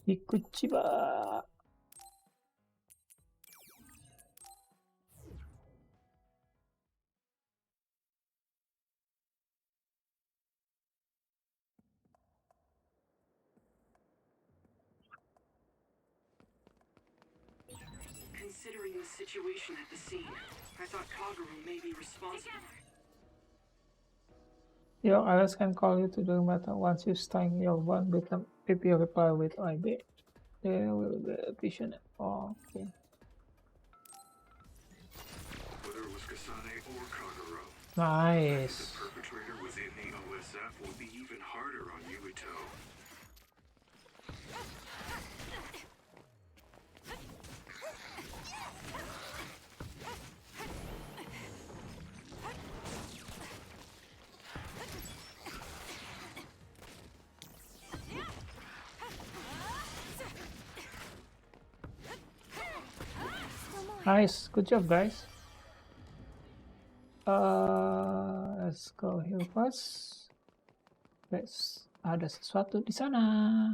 Kikuchiba. Considering the situation at the scene, I thought Kagero may be responsible. Your allies can call you to do battle once you strike your bond with them. If you reply with IB, they will be efficient. Oh, okay. Whether it was Kasane or Kagero, Nice. the perpetrator within the OSF will be even harder on Yuito. Nice, good job guys. Let's go here first. Guys, ada sesuatu di sana.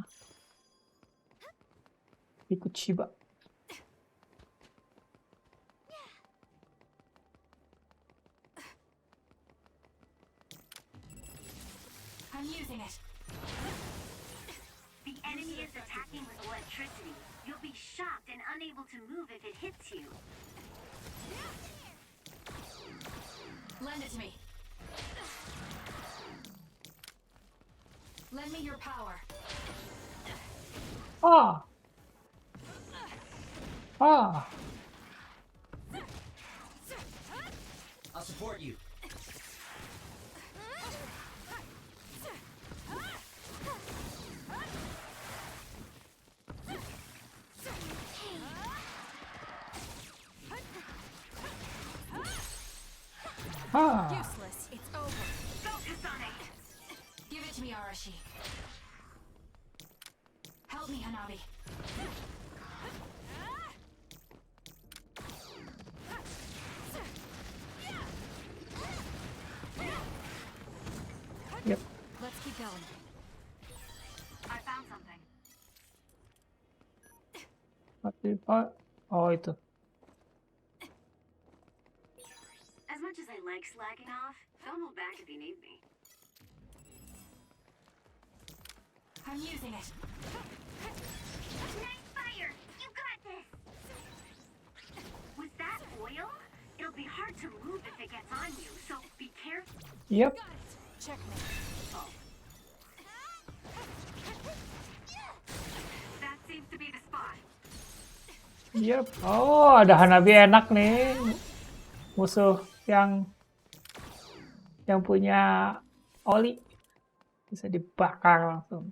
Ikut Shiba. I'm using it. The enemy is attacking with electricity. You'll be shocked and unable to move if it hits you. Lend it to me. Lend me your power. Ah! Ah! I'll support you. Ah! Useless. It's over. Go, Kasane! Give it to me, Arashi. Help me, Hanabi. Yep. Let's keep going. I found something. Apa? Oh, itu. As much as I like slacking off, don't hold back if you need me. I'm using it. Nice fire! You got this! Was that oil? It'll be hard to move if it gets on you, so be careful. Yep. Got it. Checkmate. Oh. That seems to be the spot. Yep. Oh, ada Hanabi enak nih. Musuh yang punya oli bisa dibakar langsung.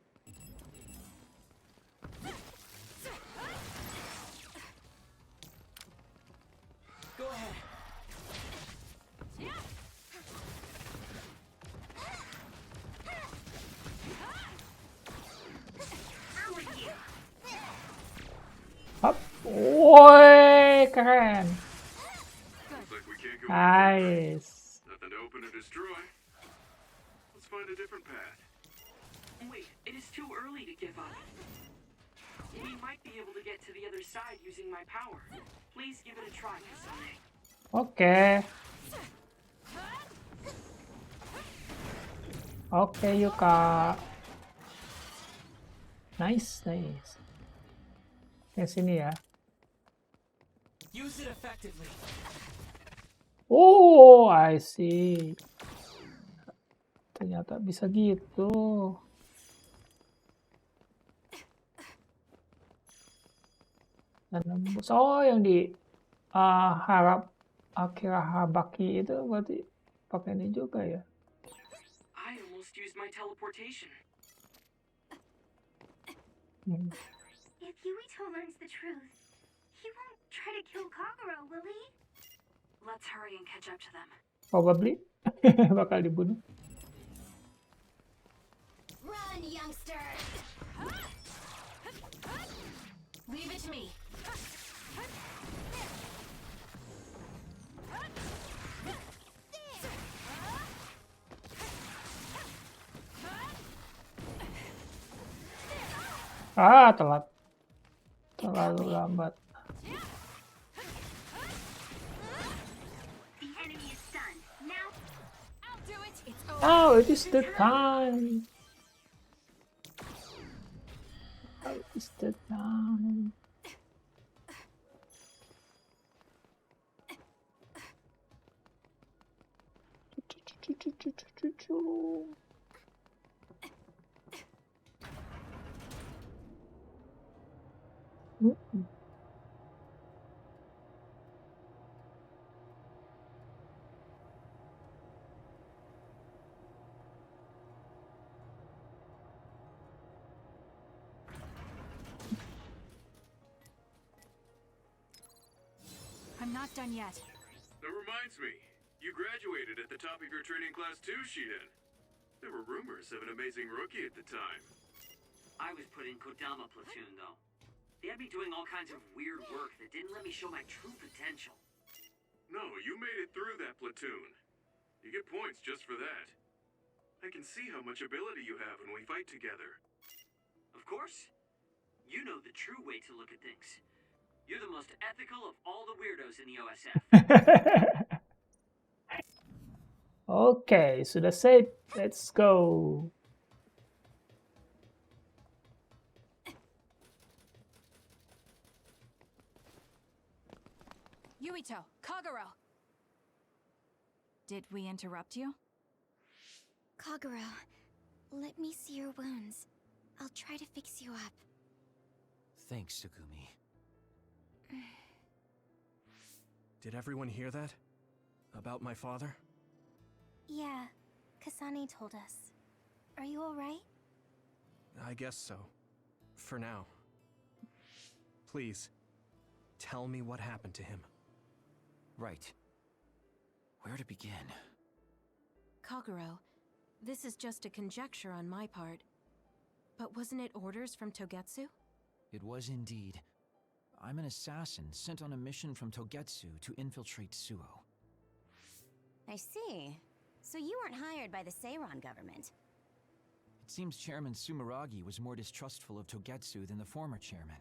Go ahead. I'm with you. Hop. Woi, keren. Looks like we can't go Nice. nothing to open or destroy. Let's find a different path. Wait, it is too early to give up. We might be able to get to the other side using my power. Please give it a try, Kasane. Oke. Oke, Yuka. Nice, nice. Ke sini ya. Use it effectively. Oh, I see. Ternyata bisa gitu. Dan nembus. Oh, yang di harap Akira Habaki itu berarti pakai ini juga ya. I almost used my teleportation. If Yuito learns the truth, he won't try to kill Kagero, will he? Let's hurry and catch up to them. Probably bakal dibunuh. Run, youngster! Leave it to me. Ah, telat. Terlalu lambat. The enemy is stunned. Now, I'll do it. It's over. Oh, it is the time. Oh, it's the time. I'm not done yet. That reminds me, you graduated at the top of your training class too, Shiden. There were rumors of an amazing rookie at the time. I was put in Kodama platoon, though. They had me doing all kinds of weird work that didn't let me show my true potential. No, you made it through that platoon. You get points just for that. I can see how much ability you have when we fight together. Of course. You know the true way to look at things. You're the most ethical of all the weirdos in the OSF. Okay, sudah save. Let's go. Yuito, Kagero! Did we interrupt you? Kagero, let me see your wounds. I'll try to fix you up. Thanks, Sugumi. Did everyone hear that? About my father? Yeah, Kasane told us. Are you alright? I guess so. For now. Please, tell me what happened to him. Right. Where to begin? Kagero, this is just a conjecture on my part. But wasn't it orders from Togetsu? It was indeed. I'm an assassin sent on a mission from Togetsu to infiltrate Suo. I see. So you weren't hired by the Seiran government. It seems Chairman Sumeragi was more distrustful of Togetsu than the former chairman.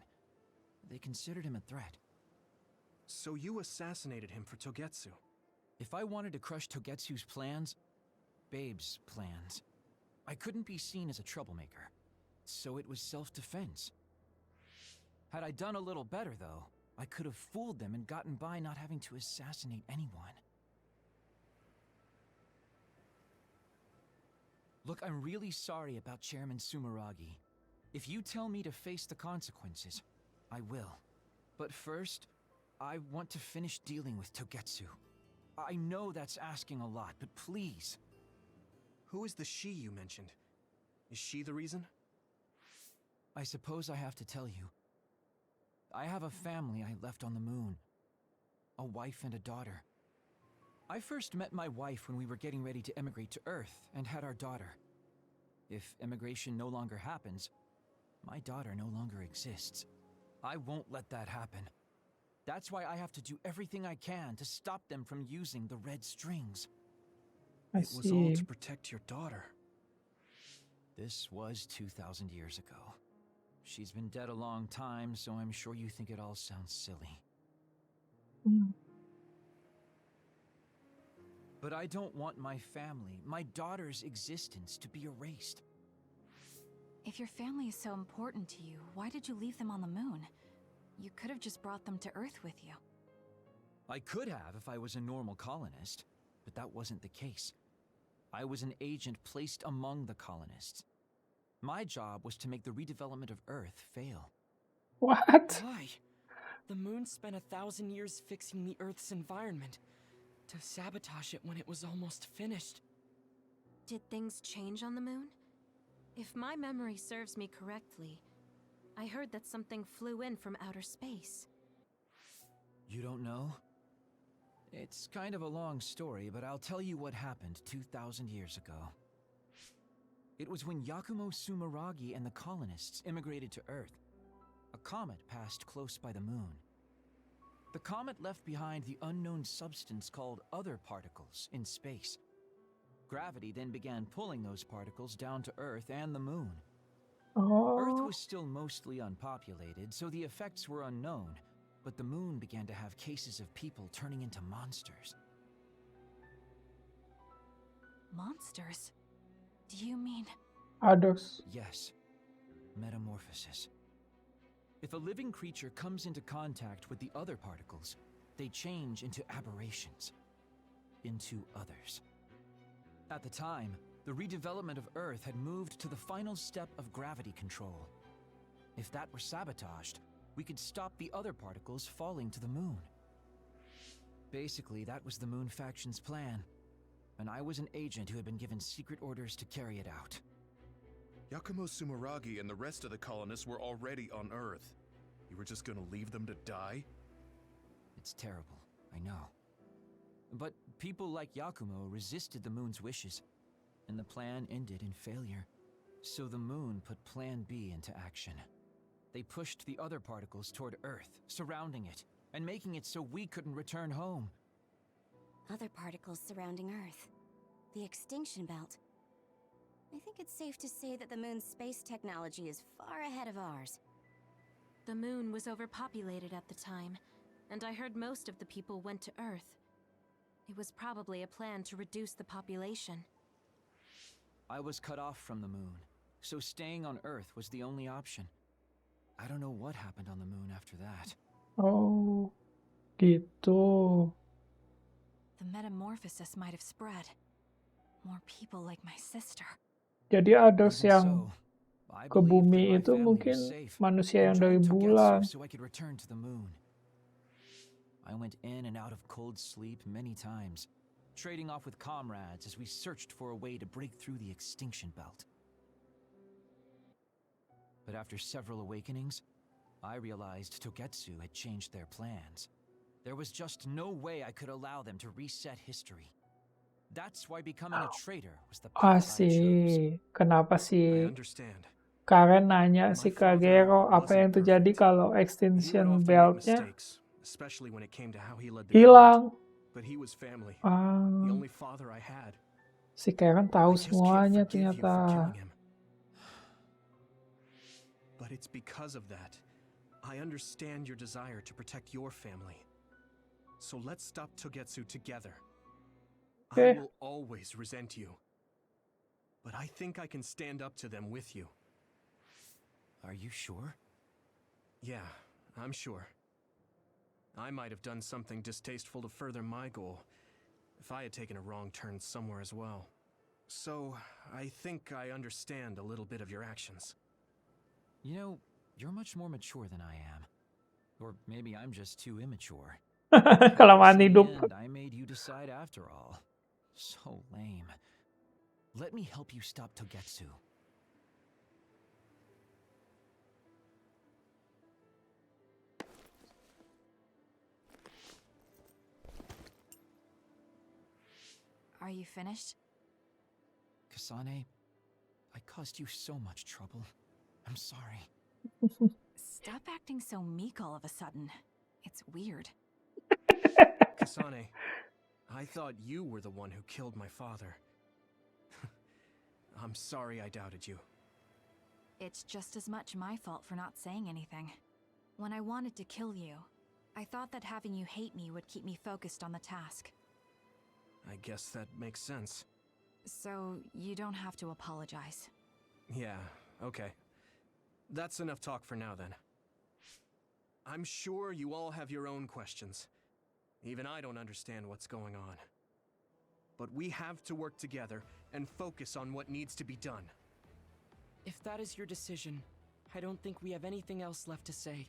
They considered him a threat. So you assassinated him for Togetsu? If I wanted to crush Togetsu's plans, Babe's plans, I couldn't be seen as a troublemaker. So it was self-defense. Had I done a little better, though, I could have fooled them and gotten by not having to assassinate anyone. Look, I'm really sorry about Chairman Sumeragi. If you tell me to face the consequences, I will. But first, I want to finish dealing with Togetsu. I know that's asking a lot, but please. Who is the she you mentioned? Is she the reason? I suppose I have to tell you. I have a family I left on the moon. A wife and a daughter. I first met my wife when we were getting ready to emigrate to Earth and had our daughter. If immigration no longer happens, my daughter no longer exists. I won't let that happen. That's why I have to do everything I can to stop them from using the red strings. I It was all see. to protect your daughter. This was 2,000 years ago. She's been dead a long time, so I'm sure you think it all sounds silly. Mm. But I don't want my family, my daughter's existence, to be erased. If your family is so important to you, why did you leave them on the moon? You could have just brought them to Earth with you. I could have if I was a normal colonist, but that wasn't the case. I was an agent placed among the colonists. My job was to make the redevelopment of Earth fail. What? Why? The moon spent 1,000 years fixing the Earth's environment to sabotage it when it was almost finished. Did things change on the moon? If my memory serves me correctly, I heard that something flew in from outer space. You don't know? It's kind of a long story, but I'll tell you what happened 2,000 years ago. It was when Yakumo Sumeragi and the colonists immigrated to Earth. A comet passed close by the moon. The comet left behind the unknown substance called other particles in space. Gravity then began pulling those particles down to Earth and the moon. Earth Oh, was still mostly unpopulated, so the effects were unknown, but the moon began to have cases of people turning into monsters. Monsters? Do you mean... others. Yes, metamorphosis. If a living creature comes into contact with the other particles, they change into aberrations, into others. At the time, the redevelopment of Earth had moved to the final step of gravity control. If that were sabotaged, we could stop the other particles falling to the moon. Basically, that was the Moon Faction's plan, and I was an agent who had been given secret orders to carry it out. Yakumo Sumeragi and the rest of the colonists were already on Earth. You were just gonna leave them to die? It's terrible, I know. But people like Yakumo resisted the moon's wishes, and the plan ended in failure. So the moon put Plan B into action. They pushed the other particles toward Earth, surrounding it, and making it so we couldn't return home. Other particles surrounding Earth. The extinction belt. I think it's safe to say that the moon's space technology is far ahead of ours. The moon was overpopulated at the time, and I heard most of the people went to Earth. It was probably a plan to reduce the population. I was cut off from the moon, so staying on Earth was the only option. I don't know what happened on the moon after that. Oh, gitu. The metamorphosis might have spread. More people like my sister. Jadi others Even yang so, I ke believed that bumi my itu family mungkin was safe manusia yang and dari joined Togetsu bulan. so I could return to the moon. I went in and out of cold sleep many times, trading off with comrades as we searched for a way to break through the extinction belt. But after several awakenings, I realized Togetsu had changed their plans. There was just no way I could allow them to reset history. That's why becoming a traitor was the path I chose. Asik. Kenapa I sih understand. Karen nanya si My father Kagero apa wasn't yang terjadi perfect. kalau He would extinction often make beltnya mistakes, especially when it came to how he led the government. hilang. But he was family. Ah, The only father I had. si Karen I tahu just can't semuanya forgive you for ternyata. killing him. But it's because of that. I understand your desire to protect your family. So let's stop Togetsu together. I Okay. will always resent you. But I think I can stand up to them with you. Are you sure? Yeah, I'm sure. I might have done something distasteful to further my goal, if I had taken a wrong turn somewhere as well. So, I think I understand a little bit of your actions. You know, you're much more mature than I am. Or maybe I'm just too immature. Kelamaan In the hidup. end, I made you decide after all. So lame. Let me help you stop Togetsu. Are you finished? Kasane, I caused you so much trouble. I'm sorry. Stop acting so meek all of a sudden. It's weird. Kasane, I thought you were the one who killed my father. I'm sorry I doubted you. It's just as much my fault for not saying anything. When I wanted to kill you, I thought that having you hate me would keep me focused on the task. I guess that makes sense. So, you don't have to apologize. Yeah, okay. That's enough talk for now then. I'm sure you all have your own questions. Even I don't understand what's going on. But we have to work together and focus on what needs to be done. If that is your decision, I don't think we have anything else left to say.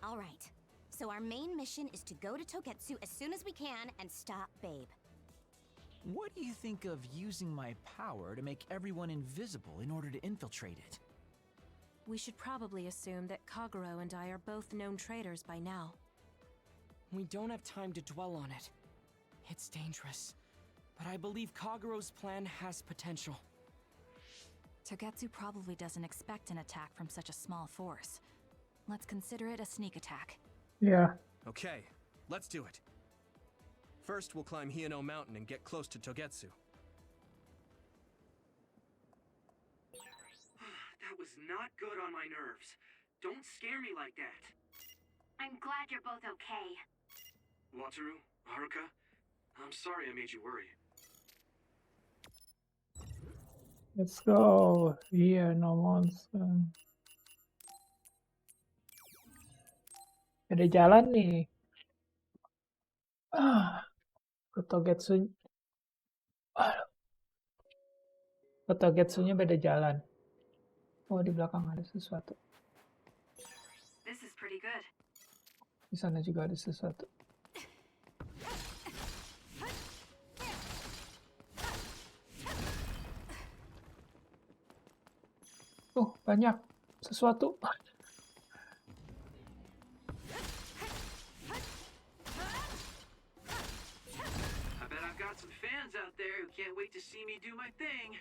All right. So our main mission is to go to Togetsu as soon as we can and stop Babe. What do you think of using my power to make everyone invisible in order to infiltrate it? We should probably assume that Kagero and I are both known traitors by now. We don't have time to dwell on it. It's dangerous, but I believe Kagero's plan has potential. Togetsu probably doesn't expect an attack from such a small force. Let's consider it a sneak attack. Yeah. Okay, let's do it. First, we'll climb Hiyano Mountain and get close to Togetsu. That was not good on my nerves. Don't scare me like that. I'm glad you're both okay. Wataru, Haruka, I'm sorry I made you worry. Let's go. Iya, no monster. Ada jalan nih. Ke Togetsu. Ke Togetsunya beda jalan. Oh, di belakang ada sesuatu. This is pretty good. Di sana juga ada sesuatu. Oh, banyak sesuatu. I bet I've got some fans out there who can't wait to see me do my thing.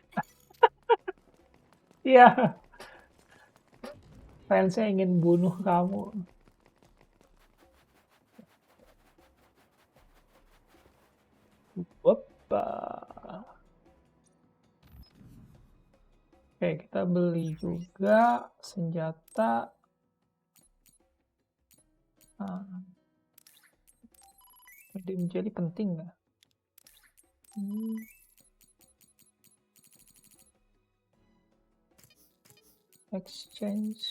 Iya. Fansnya ingin bunuh kamu. Opa. Oke, kita beli juga senjata. Menjadi penting nggak? Exchange.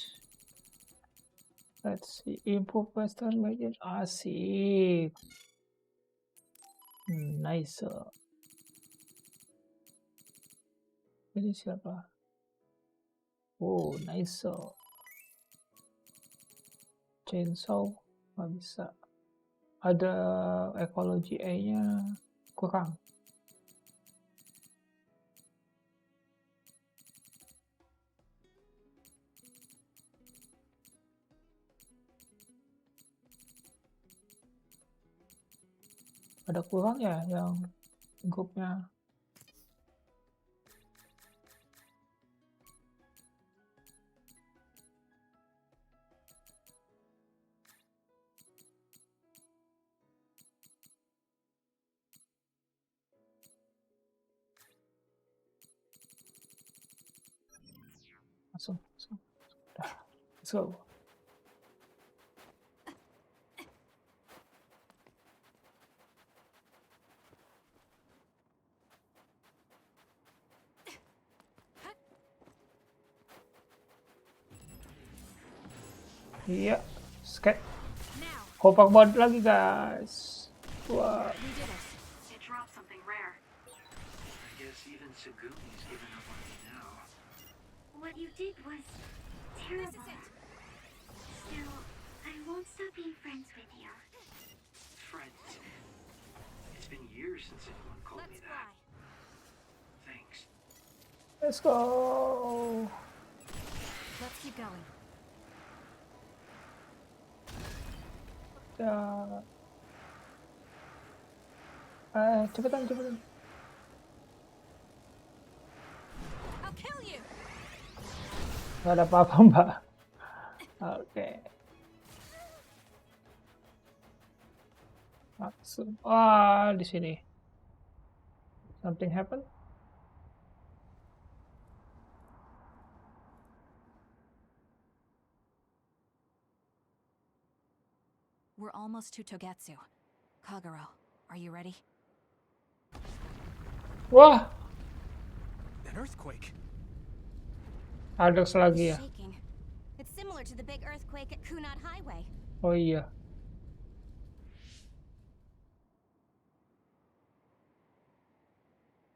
Let's see. Improve Western Bagian. Asik. Nice. Ini siapa? Oh, nice. Chainsaw. Nggak bisa. Ada ekologi E-nya kurang. Ada kurang ya yang grupnya. Langsung. Dah. Let's go. Iya, skate. Kompak banget lagi guys. Wah. It dropped something rare. I guess even Sugumi's given up on me now. What you did was terrible. Still, I won't stop being friends with you. Friends. It's been years since anyone called me that. Thanks. Let's go. Let's keep going. Ya. Cepetan. I'll kill you. Gak ada apa-apa mbak. Oke. Langsung. Wah, di sini. Something happen? We're almost to Togetsu. Kagero, are you ready? Wah, An earthquake. ada lagi ya. Shaking. It's similar to the big earthquake at Kunad Highway. Oh iya.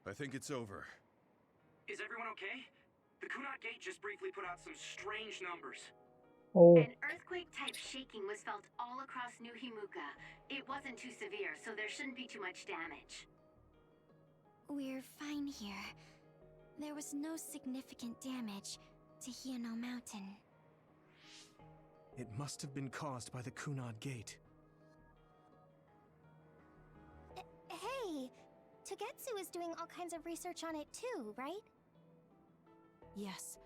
I think it's over. Is everyone okay? The Kunat Gate just briefly put out some strange numbers. Oh, An earthquake-type shaking was felt all across New Himuka. It wasn't too severe, so there shouldn't be too much damage. We're fine here. There was no significant damage to Hiano Mountain. It must have been caused by the Kunad Gate. Hey, Togetsu is doing all kinds of research on it too, right? Yes.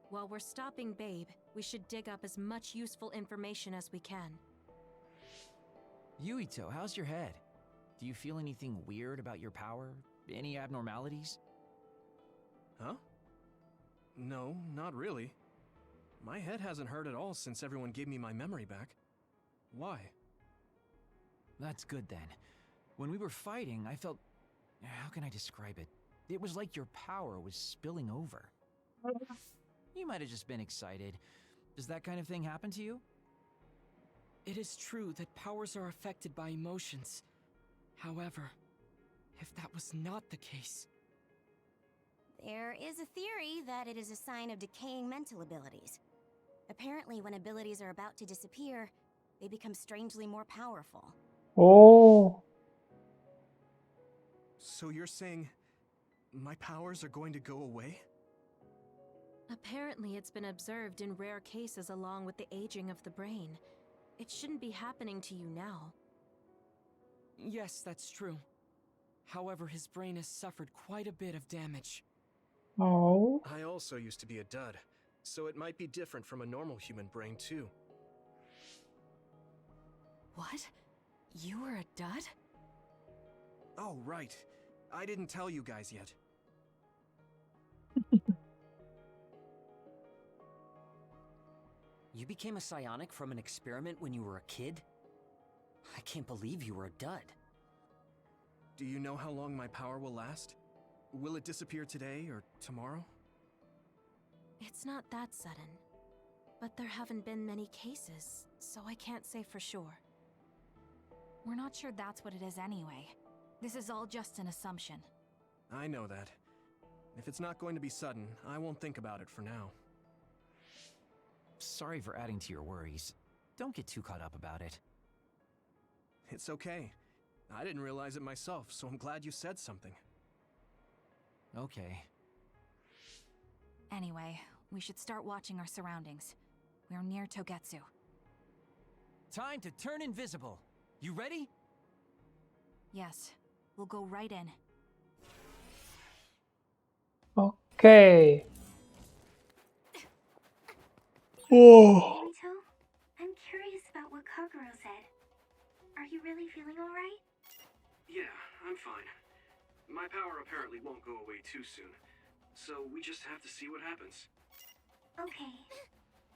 While we're stopping Babe, we should dig up as much useful information as we can. Yuito, how's your head? Do you feel anything weird about your power? Any abnormalities? Huh? No, not really. My head hasn't hurt at all since everyone gave me my memory back. Why? That's good then. When we were fighting, I felt... How can I describe it? It was like your power was spilling over. You might have just been excited. Does that kind of thing happen to you? It is true that powers are affected by emotions. However, if that was not the case... There is a theory that it is a sign of decaying mental abilities. Apparently, when abilities are about to disappear, they become strangely more powerful. oh, So you're saying my powers are going to go away? Apparently, it's been observed in rare cases along with the aging of the brain. It shouldn't be happening to you now. Yes, that's true. However, his brain has suffered quite a bit of damage. oh. I also used to be a dud, so it might be different from a normal human brain, too. What? You were a dud? Oh, right. I didn't tell you guys yet. You became a psionic from an experiment when you were a kid? I can't believe you were a dud. Do you know how long my power will last? Will it disappear today or tomorrow? It's not that sudden. But there haven't been many cases, so I can't say for sure. We're not sure that's what it is anyway. This is all just an assumption. I know that. If it's not going to be sudden, I won't think about it for now. Sorry for adding to your worries. Don't get too caught up about it. It's okay. I didn't realize it myself, so I'm glad you said something. Okay. Anyway, we should start watching our surroundings. We're near Togetsu. Time to turn invisible. You ready? Yes, we'll go right in. Okay. Oh. Mito, I'm curious about what Kagero said. Are you really feeling alright? Yeah, I'm fine. My power apparently won't go away too soon, so we just have to see what happens. Okay.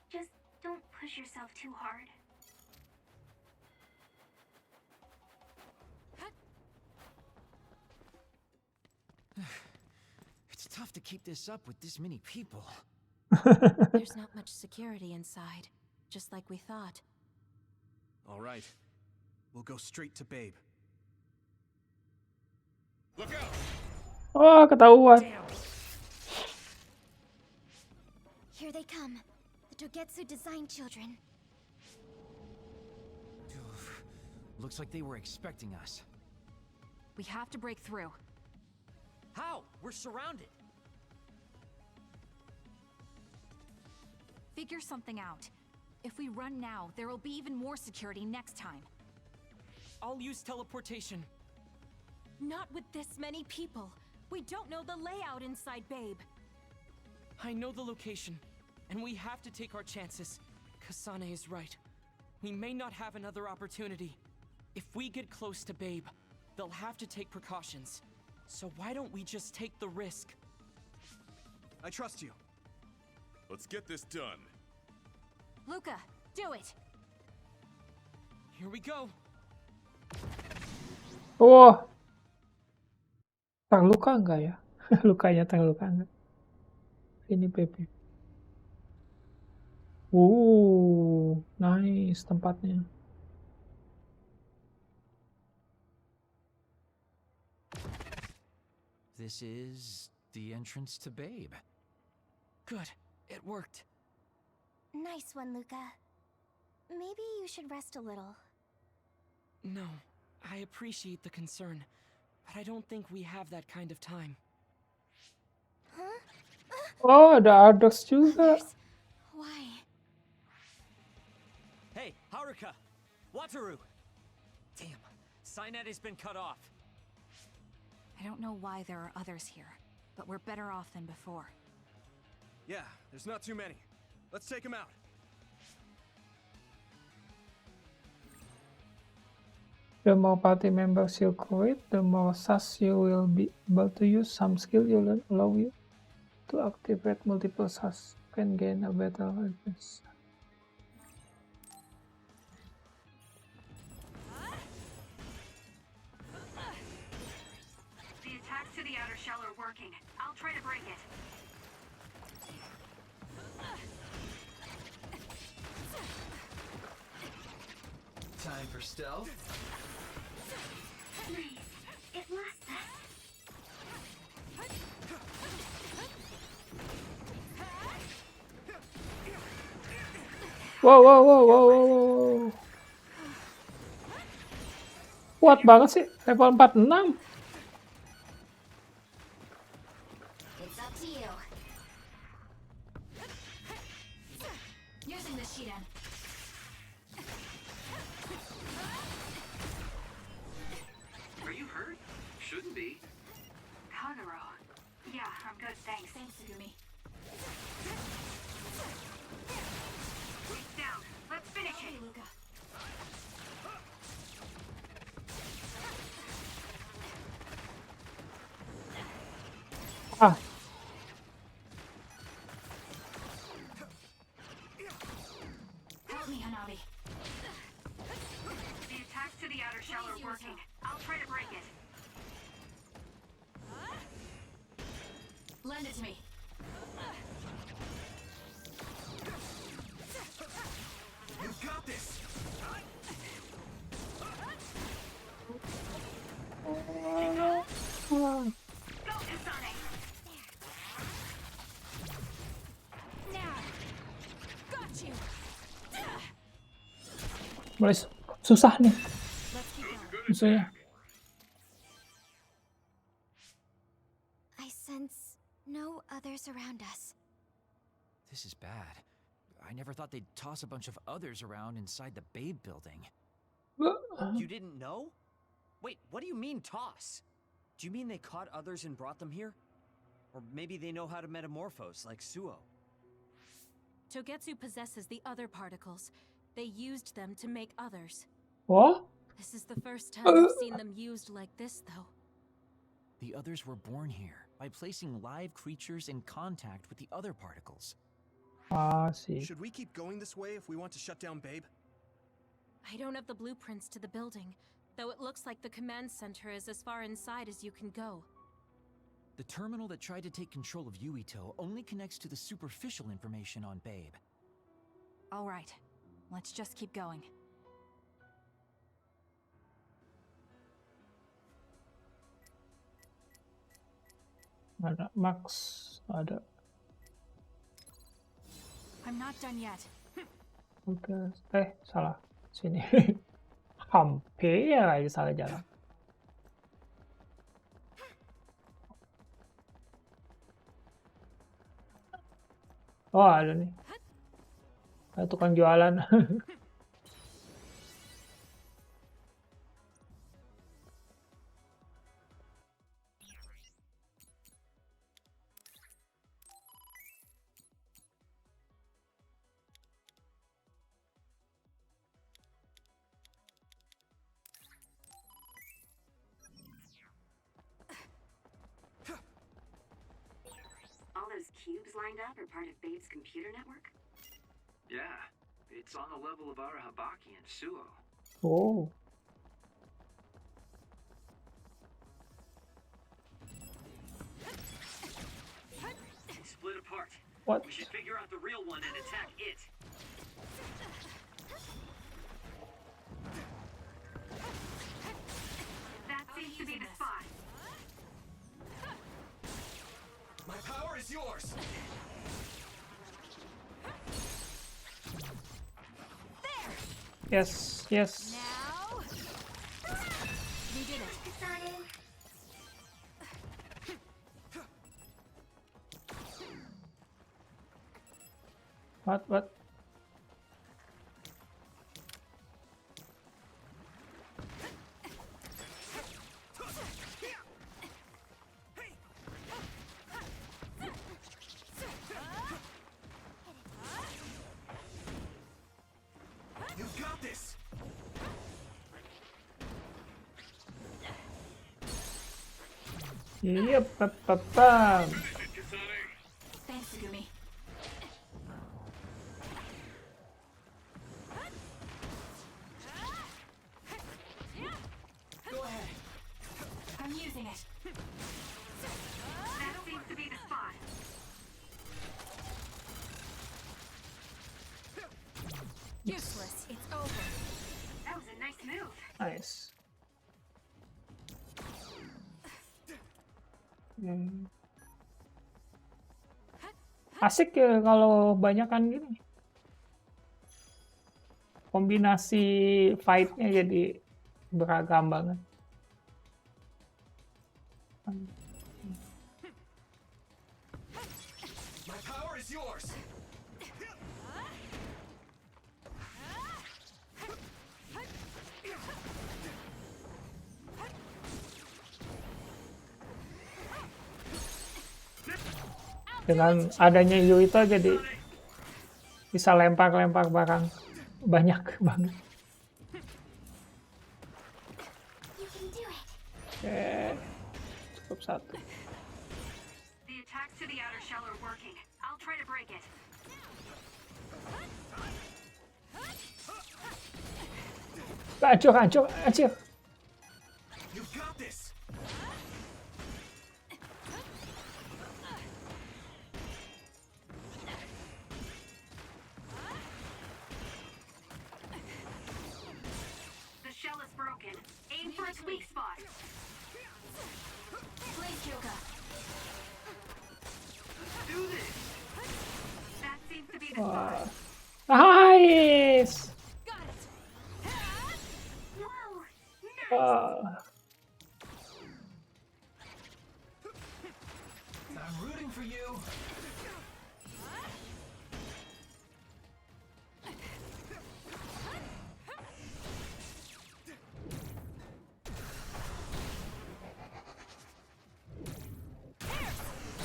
Just don't push yourself too hard. It's tough to keep this up with this many people. There's not much security inside, just like we thought. All right. We'll go straight to Babe. Look out! Oh, ketahuan. Here they come. The Togetsu design children. Looks like they were expecting us. We have to break through. How? We're surrounded. Figure something out. If we run now, there will be even more security next time. I'll use teleportation. Not with this many people. We don't know the layout inside Babe. I know the location, and we have to take our chances. Kasane is right. We may not have another opportunity. If we get close to Babe, they'll have to take precautions. So why don't we just take the risk? I trust you. Let's get this done. Luca, do it! Here we go. Oh. Terluka enggak ya? Lukanya terluka enggak? Ini Pepe. Nice tempatnya. This is the entrance to Babe. Good. It worked. Nice one, Luca. Maybe you should rest a little. No, I appreciate the concern, but I don't think we have that kind of time. Huh? Oh, ada others juga. Why? Hey, Haruka! Wataru! Damn, Signet has been cut off. I don't know why there are others here, but we're better off than before. Yeah, there's not too many. Let's take them out. The more party members you create, the more SAS you will be able to use. Some skill you learn allow you to activate multiple SAS. You can gain a better advantage. The attacks to the outer shell are working. I'll try to break it. Time for stealth. Nice. It lasts us. Wow. Kuat banget sih, level 46. It's up to you. Using the Shiden. Are you hurt? Shouldn't be. Kagero. Yeah, I'm good, thanks. Thanks, Sugumi. He's down. Let's finish it. Ah, Help me, Hanabi. The attacks to the outer shell are working. I'll try to break it. Lend it to me. You've got this! Go, Kasane. Now. Got you. mulai susah nih Let's keep going. musuhnya. I sense no others around us. This is bad. I never thought they'd toss a bunch of others around inside the Babe building. You didn't know? Wait, what do you mean toss? Do you mean they caught others and brought them here? Or maybe they know how to metamorphose, like Suo. Togetsu possesses the other particles. They used them to make others. Oh, This is the first time I've seen them used like this, though. The others were born here by placing live creatures in contact with the other particles. sih. Should we keep going this way if we want to shut down Babe? I don't have the blueprints to the building, though it looks like the command center is as far inside as you can go. The terminal that tried to take control of Yuito only connects to the superficial information on Babe. All right. Let's just keep going. Ada Max, ada. I'm not done yet. Oke, salah. Sini. Hampir aja salah jalan. Oh, ada nih. Ada tukang jualan. All those cubes lined up are part of Babe's computer network? Yeah, it's on the level of Arahabaki and Suo. Oh. Split apart. What? We should figure out the real one and attack it. That seems to be the spot. My power is yours! Yes, yes. Now. You did it. Kasane. What? You've got this! Yep, Thanks, Sugumi. Go ahead. I'm using it. That seems to be the spot. Useless. It's over. That was a nice move. Nice. Asik ya kalau banyakan gini. Kombinasi fight-nya jadi beragam banget. My power is yours! Dengan adanya Yuito jadi Bisa lempar-lempar barang banyak banget. Oke, cukup satu. The attacks to the outer shell are working. I'll try to break it. Hancur, hancur, hancur. You've got this. The shell is broken. Aim for its weak spot. Please, Kyoka. Do this. That seems to be the spot. Nice. Got it. Whoa! Nice. I'm rooting for you.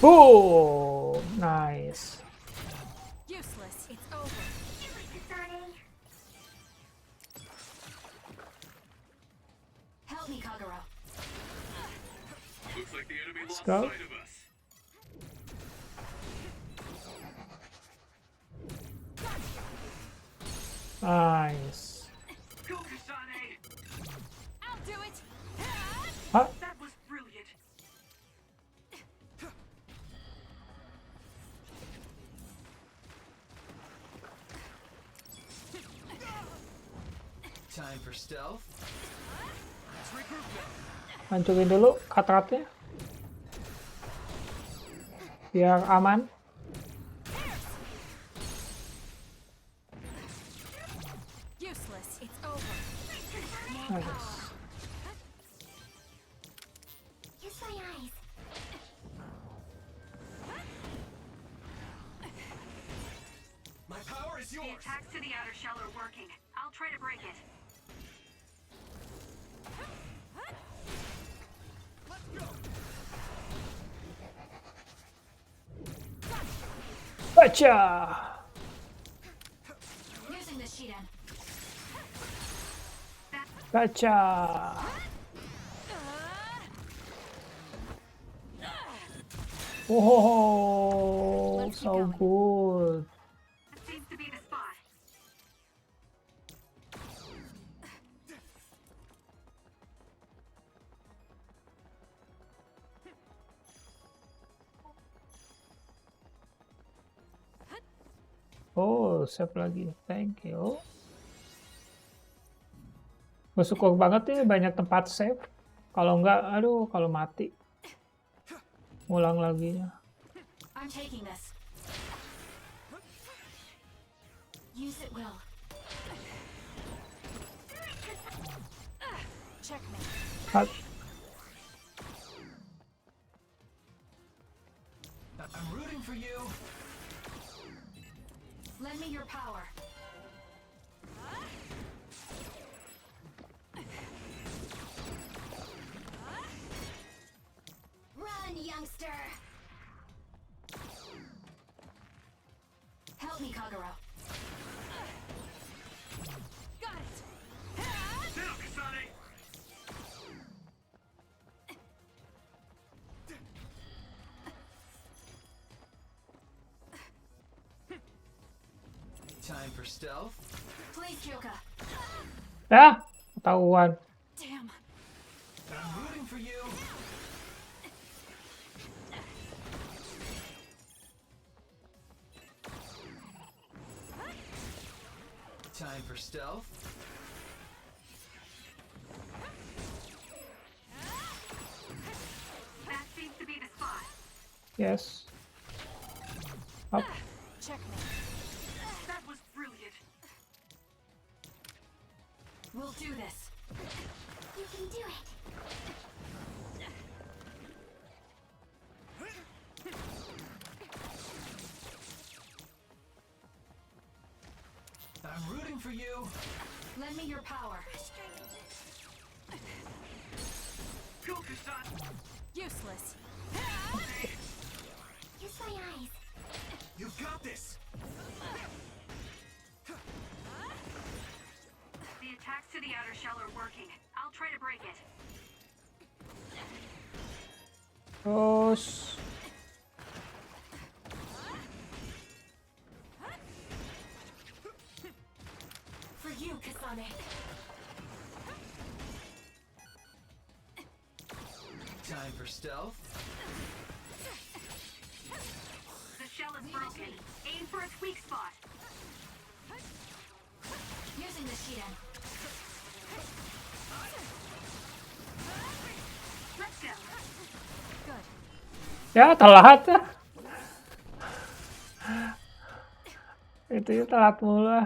Oh, nice. Useless. It's over. Help me, Kagero. Looks like the enemy Let's lost go. sight of us. Nice. Go, Kasane. I'll do it. Huh? That was brilliant. Time for stealth. Hancurin dulu katratnya. Biar aman. Useless. It's over. Nice. Kiss my eyes. My power is The yours. attacks to the outer shell are working. I'll try to break it. Baca. Using the Shiden. Baca. Oh, so good. That seems to be the spot. Oh, save lagi. Thank you. Bersyukur banget nih banyak tempat save. Kalau enggak, aduh, kalau mati. Ngulang lagi. I'm taking this. Use it well. Checkmate. Cut. I'm rooting for you. Lend me your power. Run, youngster. Help me, Kagero. Got it. Now, Kasane. Time for stealth. Please, Kyoka. Ya, ketahuan. Damn. I'm rooting for you. Time for stealth. That seems to be the spot. Yes. Up. Checkmate. That was brilliant. We'll do this. You can do it. I'm rooting for you. Lend me your power. Go, Kasane. Useless. Kiss my eyes. You've got this. to the outer shell are working. I'll try to break it. Terus For you, Kasane. Time for stealth. The shell is broken. Aim for its weak spot. Using the Shiden. Let's go. Good. ya telat ya. Itu ya telat mulu.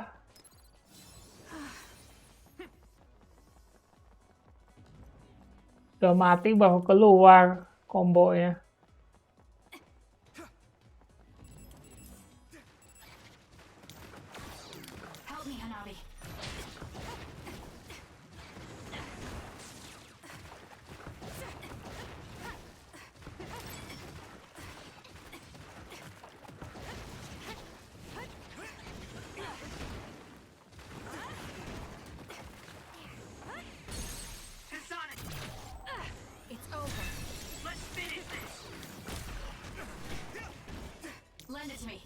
Udah mati baru keluar kombonya. Help me, Hanabi. Kasane, It's over. let's finish this. Lend it to me.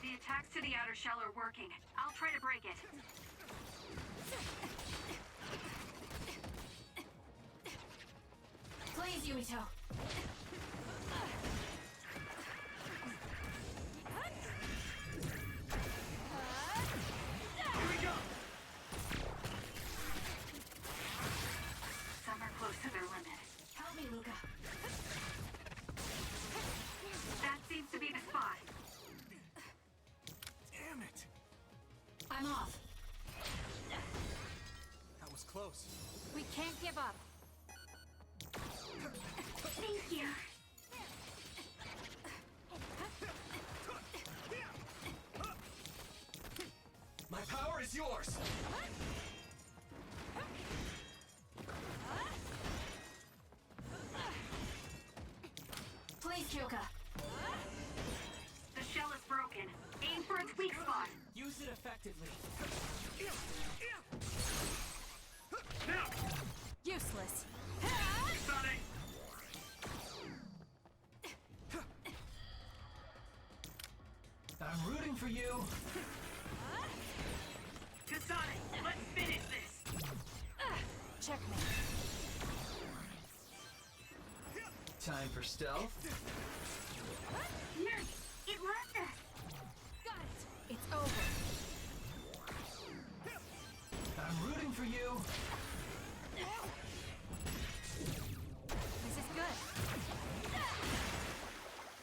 The attacks to the outer shell are working. I'll try to break it. Please, Yumito. Here we go. Some are close to their limit. Help me, Luca. That seems to be the spot. Damn it! I'm off. That was close. We can't give up. Thank you. My power is yours. Please, Kyoka. The shell is broken. Aim for its weak spot. Use it effectively. Useless. Kasane! I'm rooting for you. Kasane, let's finish this. Checkmate. Time for stealth. Nice. It left us. Got it. It's over. I'm rooting for you. This is good.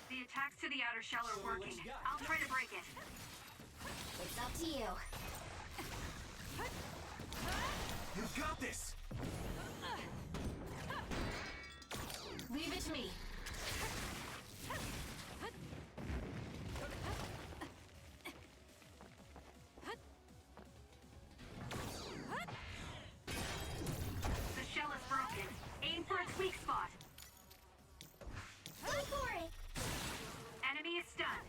The attacks to the outer shell are Show me what working. you got. I'll try to break it. It's up to you. You've got this. Leave it to me. The shell is broken. Aim for its weak spot. Go for it. Enemy is stunned.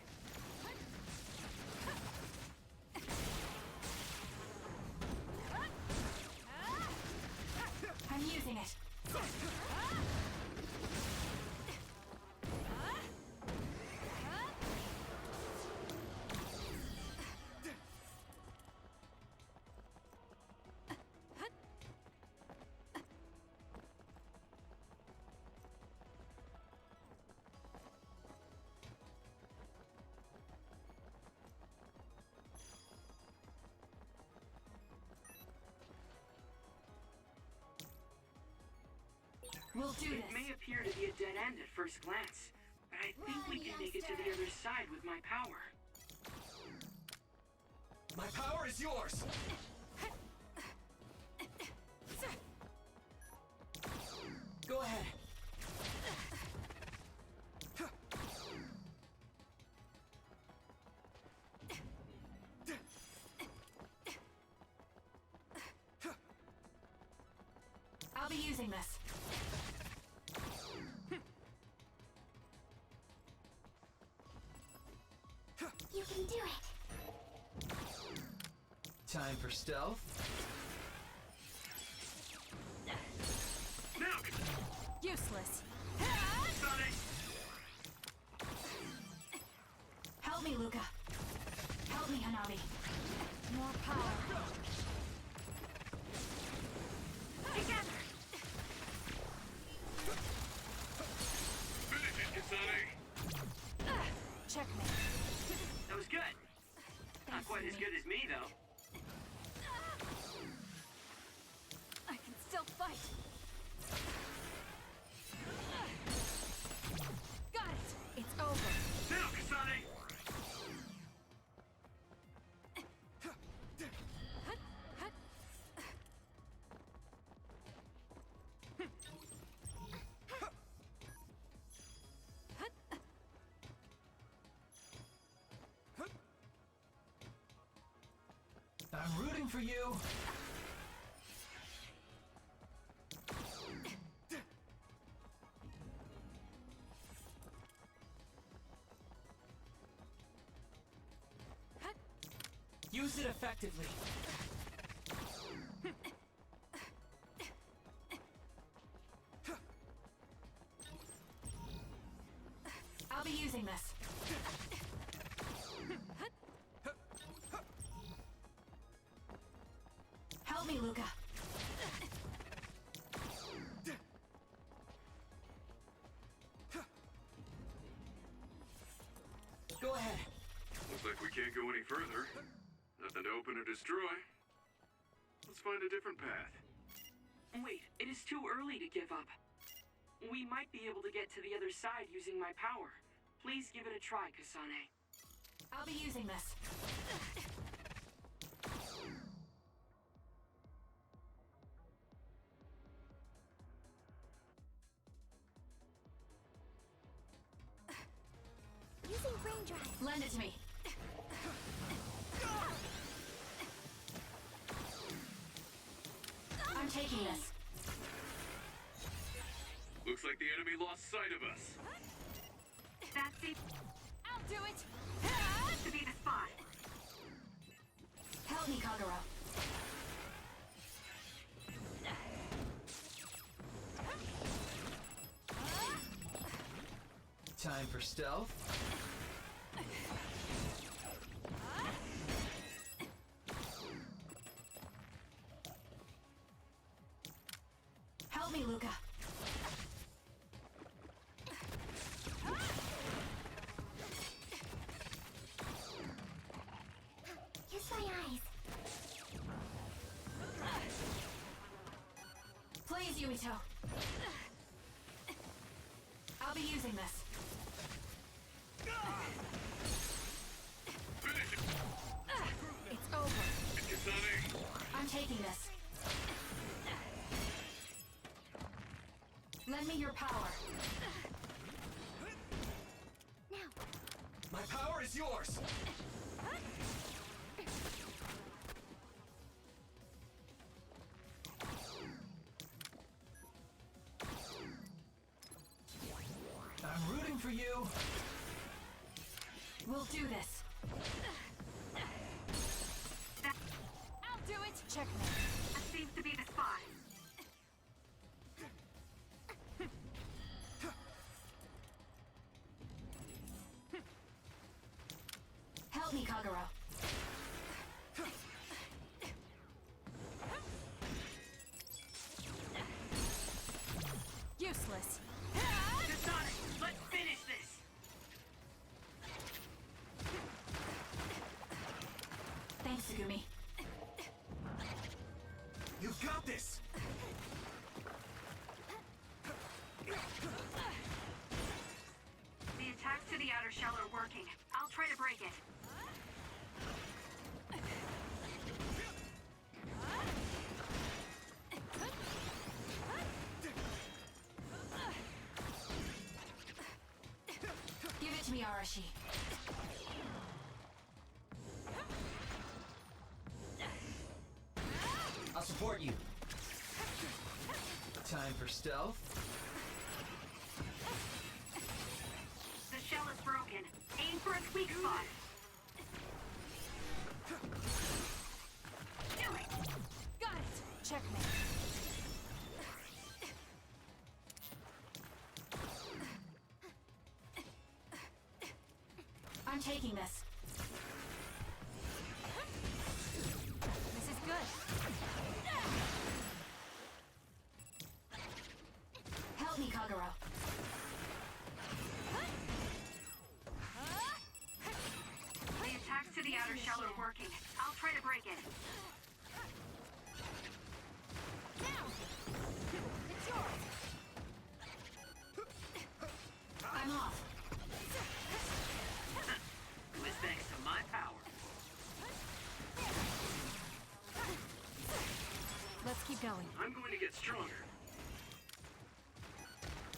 I'm using it. We'll do It this. may appear to be a dead end at first glance, but I think we can make it to the other side with my power. My power is yours. Go ahead. I'll be using this. You can do it. Time for stealth. Now! Useless. Sonic! Help me, Luca. Help me, Hanabi. More power. Together. Finish it, Kasane! Checkmate. That was good. Not quite as good as me, though. I can still fight. Got it. It's over. Now, Kasane! I'm rooting for you. Use it effectively. I'll be using this. Help me, Luca. Go ahead. Looks like we can't go any further. Nothing to open or destroy. Let's find a different path. Wait, it is too early to give up. We might be able to get to the other side using my power. Please give it a try, Kasane. I'll be using this. Using brain drive. Lend it to me. I'm taking this. Looks like the enemy lost sight of us. That seems I'll do it. to be the spot. Help me, Kagura. Time for stealth. Help me, Luca. Kiss my eyes. Please, Yumito. I'll be using this. Finish it! It's over. Kasane! I'm taking this. Lend me your power. Now. My power is yours. I'm rooting for you. We'll do this. I'll do it. Checkmate. That seems to be the spot. Help me, Kagura. Useless. Kasane, let's finish this. Thanks, Sugumi. You've got this. The attacks to the outer shell are working. I'll try to break it. Give it to me, Arashi. I'll support you. Time for stealth. The shell is broken. Aim for its weak spot. I'm taking this. This is good. Help me, Kagero. The attacks to the outer shell are working. I'll try to break it. Now! It's yours! I'm off. It was thanks to my power. Let's keep going. I'm going to get stronger.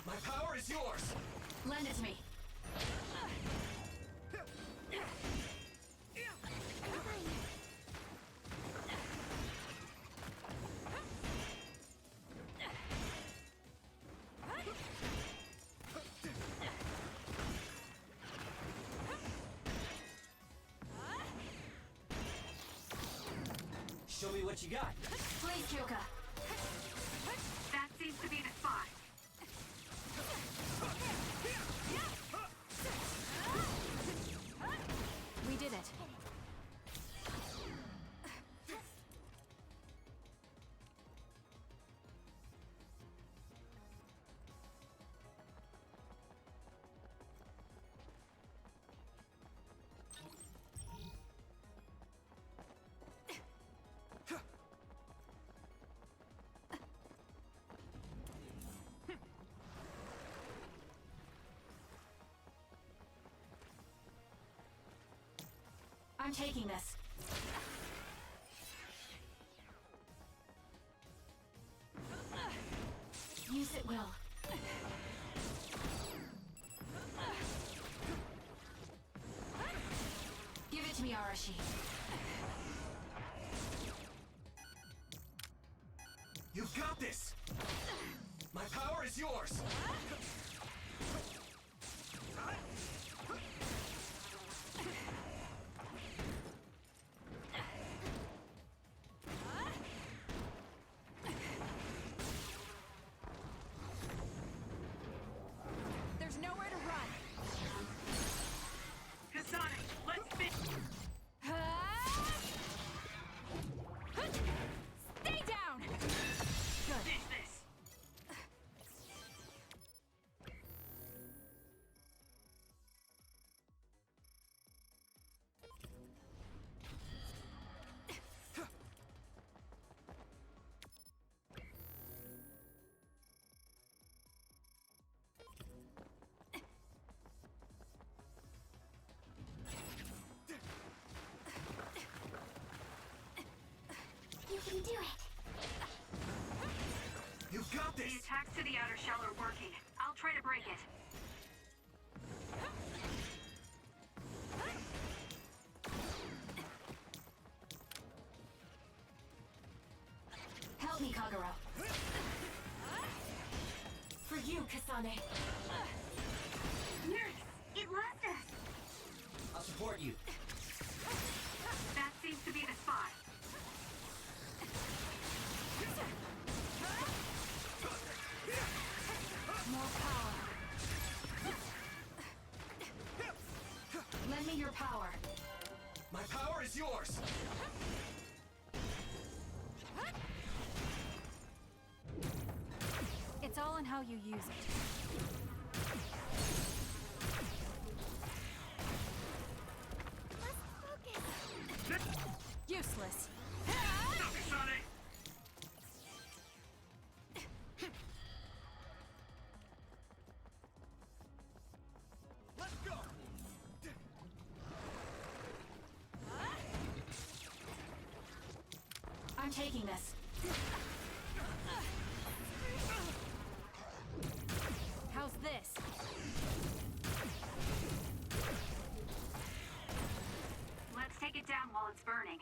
My power is yours! Lend it to me. Show me what you got. Please, Kyoka. That seems to be the spot. We did it. I'm taking this. Use it will. Give it to me, Arashi. You've got this! My power is yours! There's nowhere to run. Kasane, let's finish. Stay down! Good. Finish this. You can do it. You've got The this! attacks to the outer shell are working. I'll try to break it. Help me, Kagero. For you, Kasane. Nurse, it lost us. I'll support you. That seems to be the spot. More power. Lend me your power. My power is yours! It's all in how you use it. Useless. Stop, Kasane! Let's go! I'm taking this. How's this? Let's take it down while it's burning.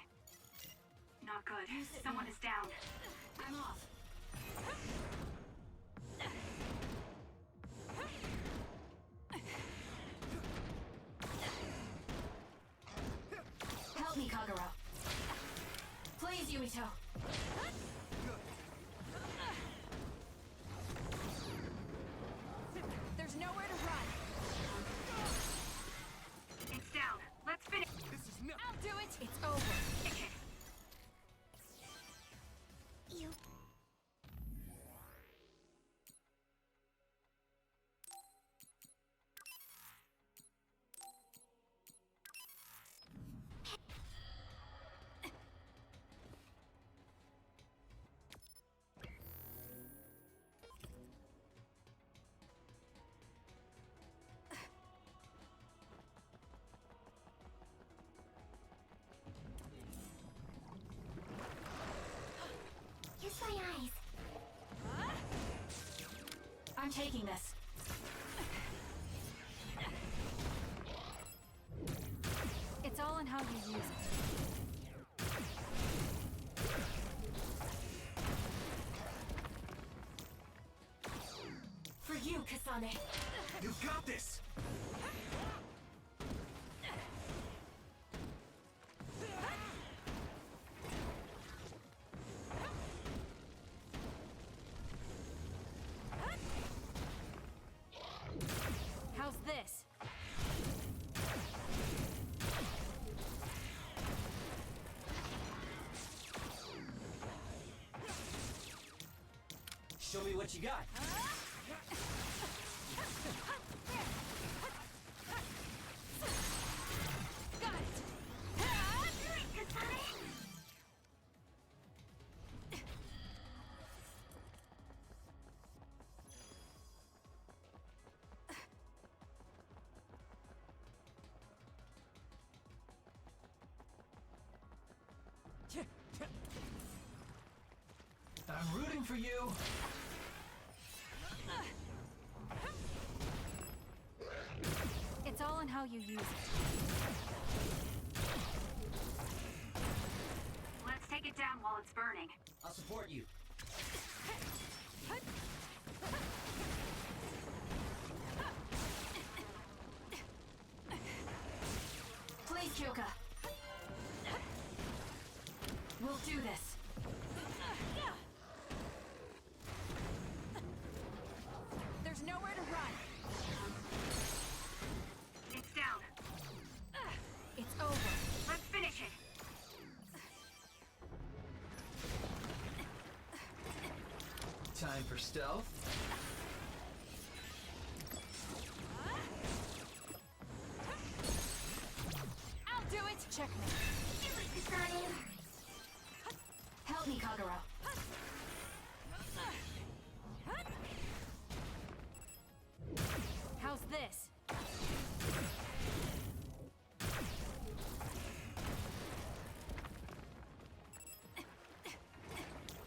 Not good. Someone is down. I'm off. Help me, Kagero. Please, Yumito. There's nowhere to run. It's down. taking this. It's all in how you use it. For you, Kasane. You got this! How's this? Show me what you got. Got it! I'm rooting for you. It's all in how you use it. Let's take it down while it's burning. I'll support you. Please, Kyoka. We'll do this. There's nowhere to run. It's down. It's over. Let's finish it. Time for stealth. I'll do it. Checkmate. Help me, Kagero. How's this?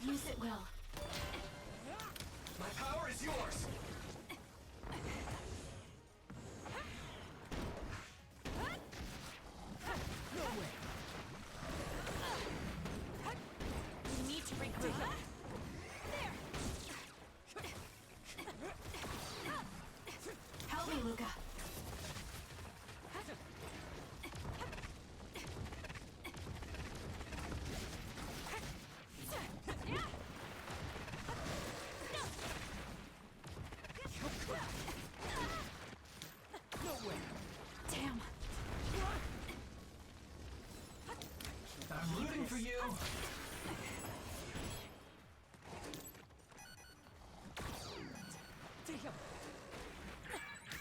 Use it well. My power is yours! We need to regroup. Help me, Luca. Damn. I'm rooting for you.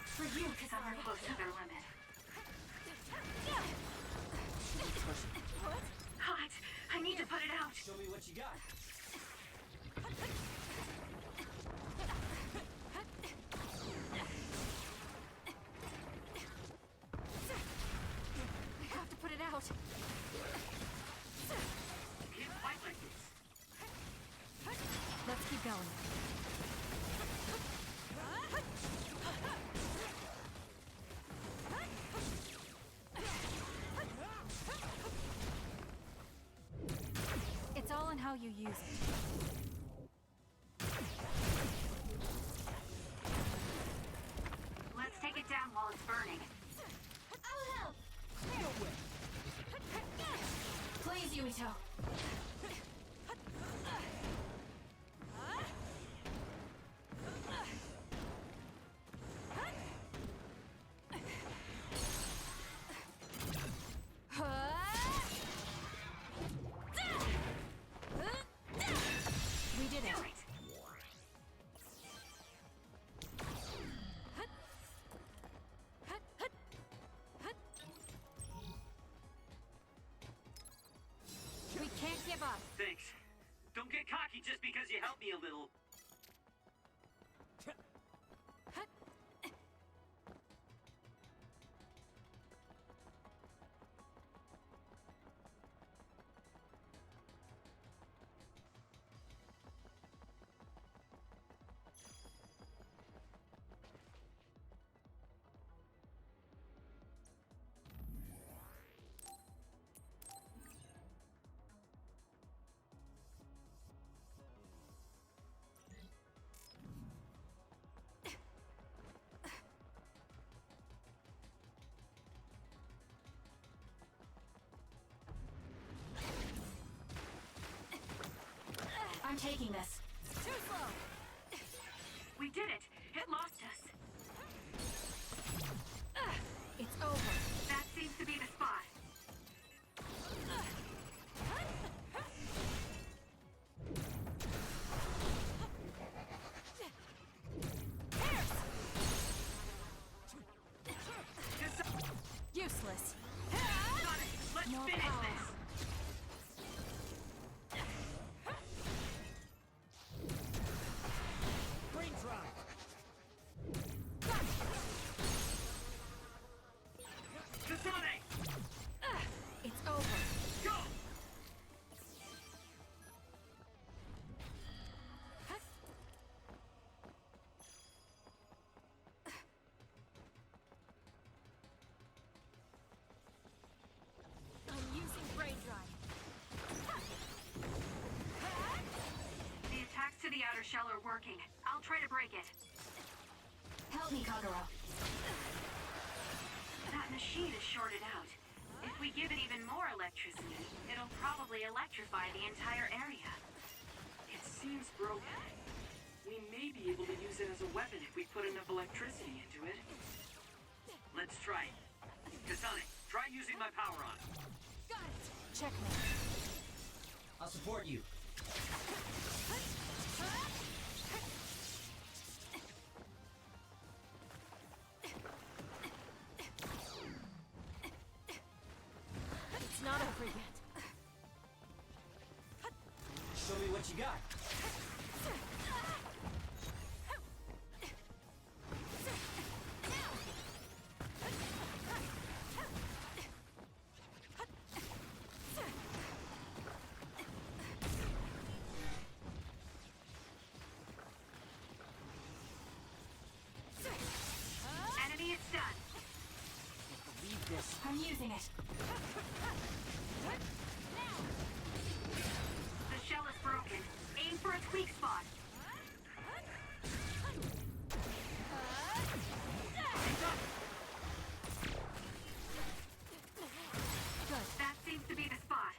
For you, Some are Kasane. close to their limit. Hot! I need to put it out. Show me what you got. I have to put it out. You can't fight like this. Let's keep going. It's all in how you use it. Let's take it down while it's burning. I'll help. Please, Yumito. We did it. We can't give up. Thanks. Don't get cocky just because you helped me a little. taking this. Too slow. We did it. It lost us. It's over. That seems to be the spot. Useless. Got it. Let's More finish power. this. Brain dry. Kasane! It's over. Go! I'm using brain dry. The attacks to the outer shell are working. I'll try to break it. Help me, Kagero. That machine is shorted out. If we give it even more electricity, it'll probably electrify the entire area. It seems broken. We may be able to use it as a weapon if we put enough electricity into it. Let's try it. Kasane, try using my power on it. Got it. Checkmate. I'll support you. It's not over yet. Show me what you got. Enemy is stunned. Leave this. I'm using it. The shell is broken. Aim for its weak spot. Good. That seems to be the spot.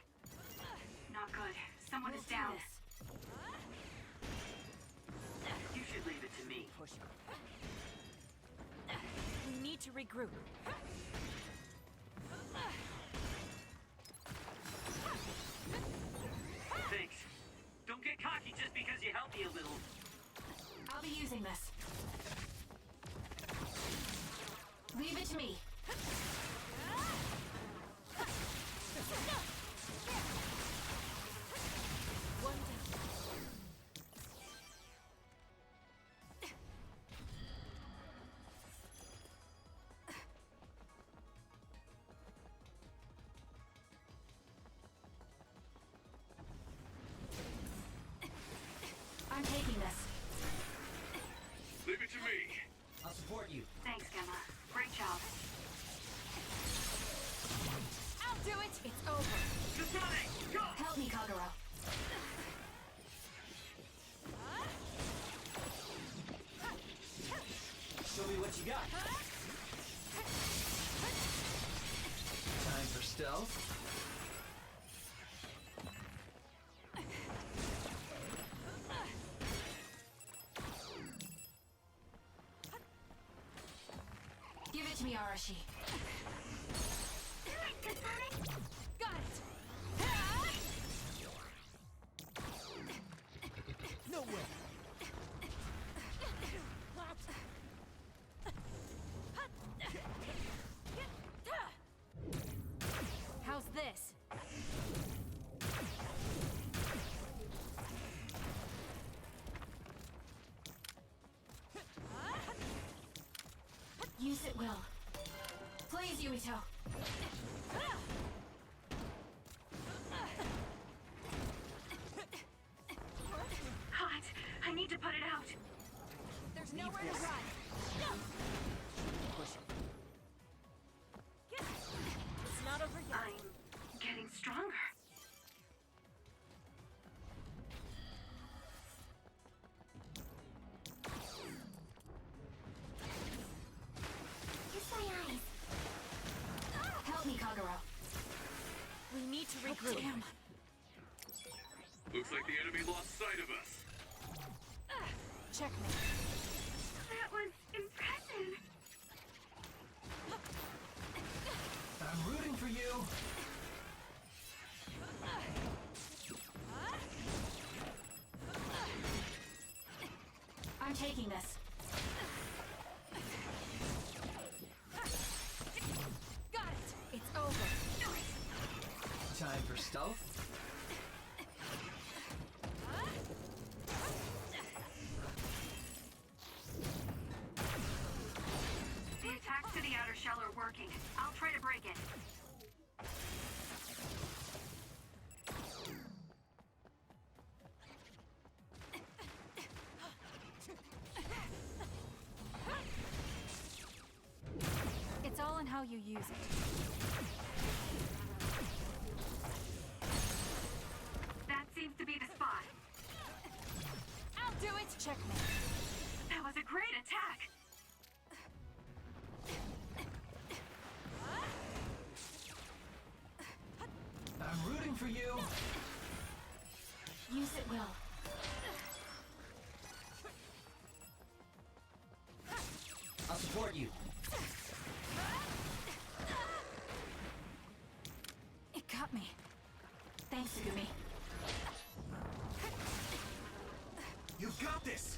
Not good. Someone is down. You should leave it to me. We need to regroup. Thanks. Don't get cocky just because you helped me a little. I'll be using this. Leave it to me. One down. I'm taking this. Leave it to me. I'll support you. Thanks, Gemma. Great job. I'll do it. It's over. Kasane, go! Help me, Kagero. Show me what you got. Time for stealth. Give it to me, Arashi. Got it. No way. How's this? Use it will. Please, Yuito. Hot. I need to put it out. There's nowhere to run. It's not over yet. I'm getting stronger. Kiss my eyes. Help me, Kagero. We need to regroup. Damn. Looks like the enemy lost sight of us. Checkmate. That was impressive. I'm rooting for you. I'm taking this. Got it! It's over. Time for stealth. The attacks to the outer shell are working. I'll try to break it. It's all in how you use it. That seems to be the spot. I'll do it! Checkmate. That was a great attack. I'm rooting for you. Use it well. I'll support you. It got me. Thanks, Sugumi. You got this.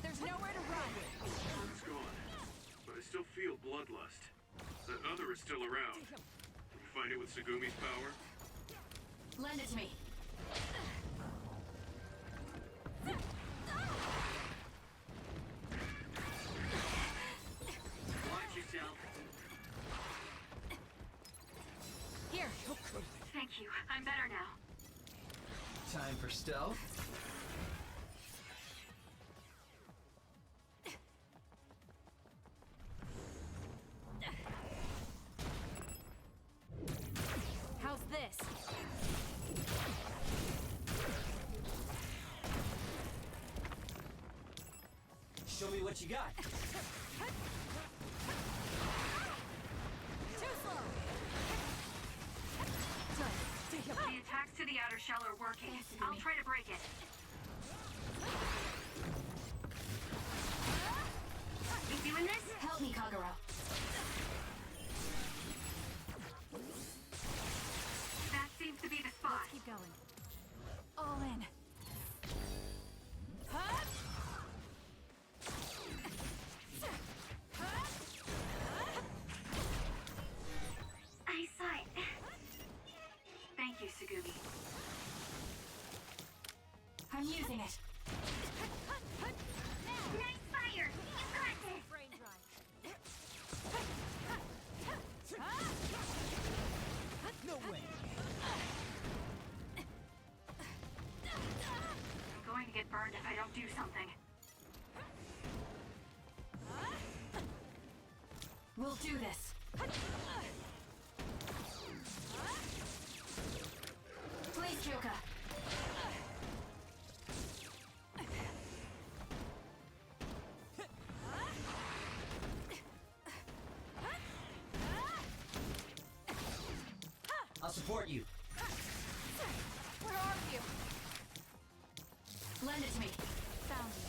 There's nowhere to run. It's gone. But I still feel bloodlust. That other is still around. Can you find it with Sugumi's power? Lend it to me. Watch yourself. Here. Thank you. I'm better now. Time for stealth. How's this? Show me what you got. Too slow. The attacks to the outer shell are working. I'll try to break it. You doing this? Help me, Kagura. That seems to be the spot. Keep going. All in. Eyesight. Thank you, Sugumi. I'm using it. Nice fire! You got this! Brain dry. No way. I'm going to get burned if I don't do something. We'll do this. Please, Kyoka. I'll support you. Where are you? Lend it to me. Found you.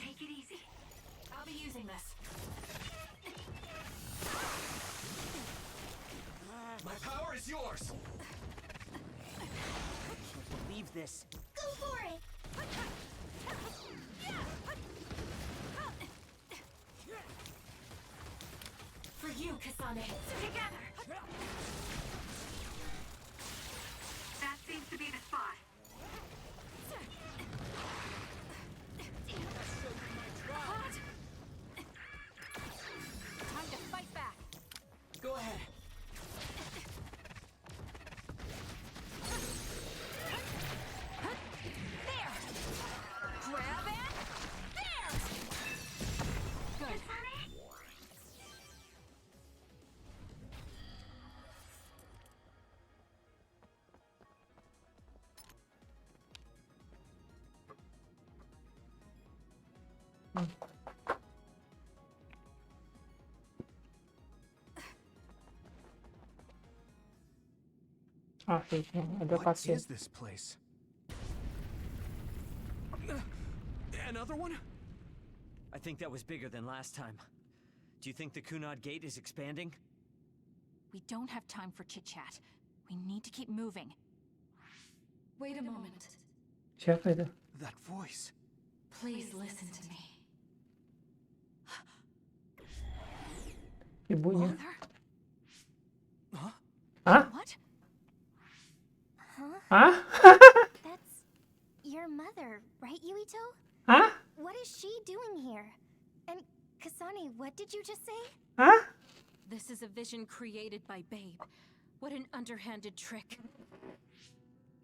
Take it easy. I'll be using this. My power is yours. Can't believe this. Go for it! For you, Kasane. Together! That seems to be the spot. What? Time to fight back. Go ahead. There! Grab it! There! Good. Ada What pasien. is this place? Another one? I think that was bigger than last time. Do you think the Kunad Gate is expanding? We don't have time for chit-chat. We need to keep moving. Wait a moment. Siapa itu? That voice. Please listen to me. Ibunya. Mother? Huh? Hah? What? Huh? Hah? That's your mother, right, Yuito? Hah? What is she doing here? And Kasane, what did you just say? Hah? This is a vision created by Babe. What an underhanded trick.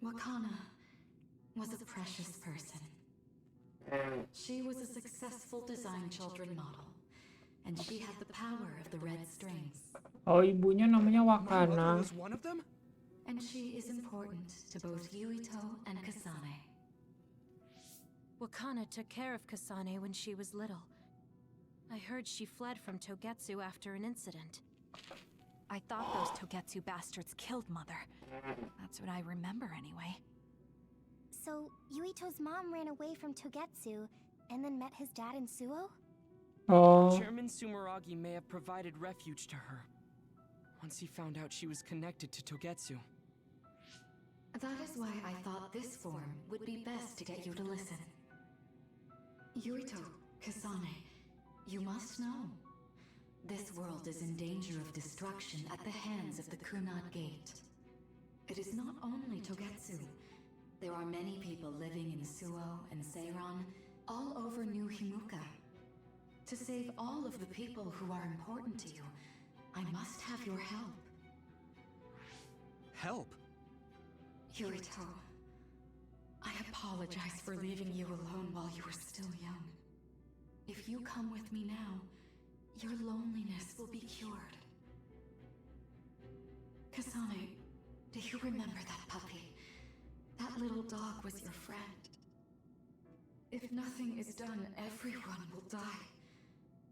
Wakana was a precious person. She was a successful design children model, and she had the power of the red strings. Oh, ibunya namanya My mother Wakana. was one of them? And she is important to both Yuito and Kasane. Wakana took care of Kasane when she was little. I heard she fled from Togetsu after an incident. I thought those Togetsu bastards killed Mother. That's what I remember anyway. So, Yuito's mom ran away from Togetsu and then met his dad in Suo? Oh. Chairman Sumeragi may have provided refuge to her once he found out she was connected to Togetsu. That is why I thought this form would be best to get you to listen. Yuito, Kasane, you must know. This world is in danger of destruction at the hands of the Kunad Gate. It is not only Togetsu. There are many people living in Suo and Seiran, all over New Himuka. To save all of the people who are important to you, I must have your help. Help? Yuito, I apologize for leaving you alone while you were still young. If you come with me now, your loneliness will be cured. Kasane, do you remember that puppy? That little dog was your friend. If nothing is done, everyone will die.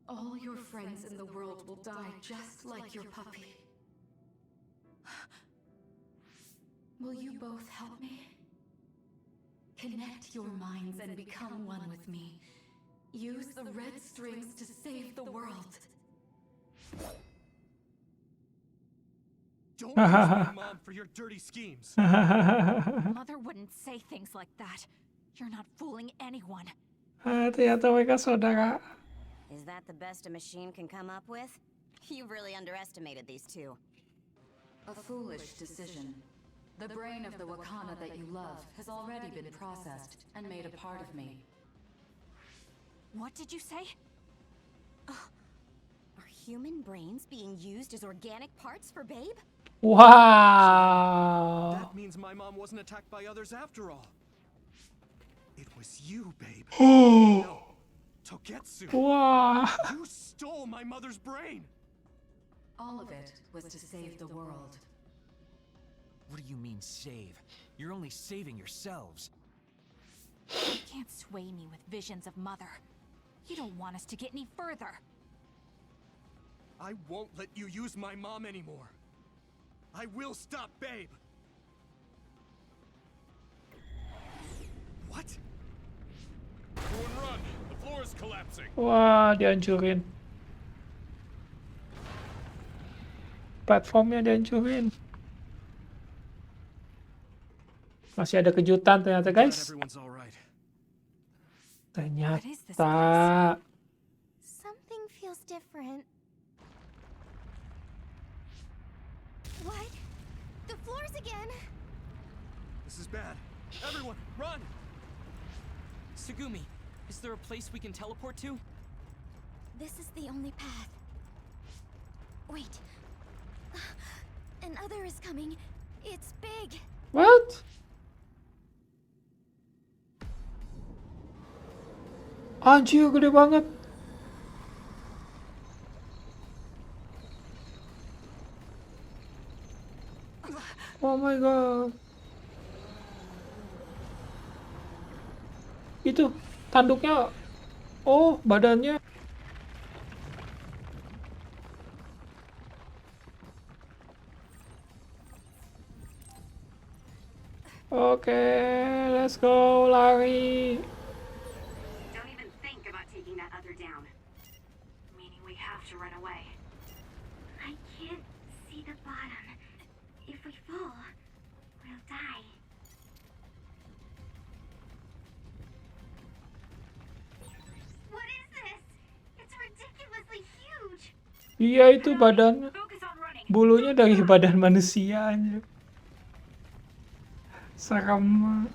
All your friends in the world will die just like your puppy. Will you both help me? Connect your minds and become one with me. Use the red strings to save the world. Don't use my mom for your dirty schemes. Mother wouldn't say things like that. You're not fooling anyone. Ternyata mereka saudara. Is that the best a machine can come up with? You really underestimated these two. A foolish decision. The brain of the Wakana that you love has already been processed and made a part of me. What did you say? Are human brains being used as organic parts for Babe? Wow. That means my mom wasn't attacked by others after all. It was you, babe. Oh. No, Togetsu. Wow. You stole my mother's brain. All of it was to save the world. What do you mean, save? You're only saving yourselves. You can't sway me with visions of Mother. You don't want us to get any further. I won't let you use my mom anymore. I will stop Babe. What? Everyone run! The floor is collapsing. Wah, dihancurin. Platformnya dihancurin. Masih ada kejutan ternyata, guys. Everyone's all right. Ternyata. Something feels different. What? The floors again! This is bad. Everyone, run! Sugumi, is there a place we can teleport to? This is the only path. Wait. Another is coming. It's big. What? Anjir, gede banget. Oh my god. Itu tanduknya. Oh, badannya. Oke, let's go, lari. Don't even think about taking that other down. Meaning we have to run away. I can't see the bottom. If we fall, we'll die. What is this? It's ridiculously huge. Iya, itu badan. Focus on running. Bulunya dari badan manusia aja. Serem.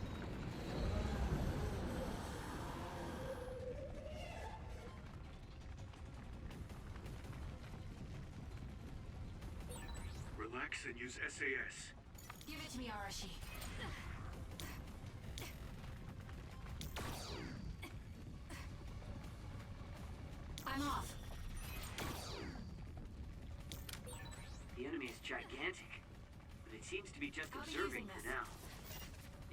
Relax and use SAS. Give it to me, Arashi. I'm off. The enemy is gigantic, but it seems to be just observing for now.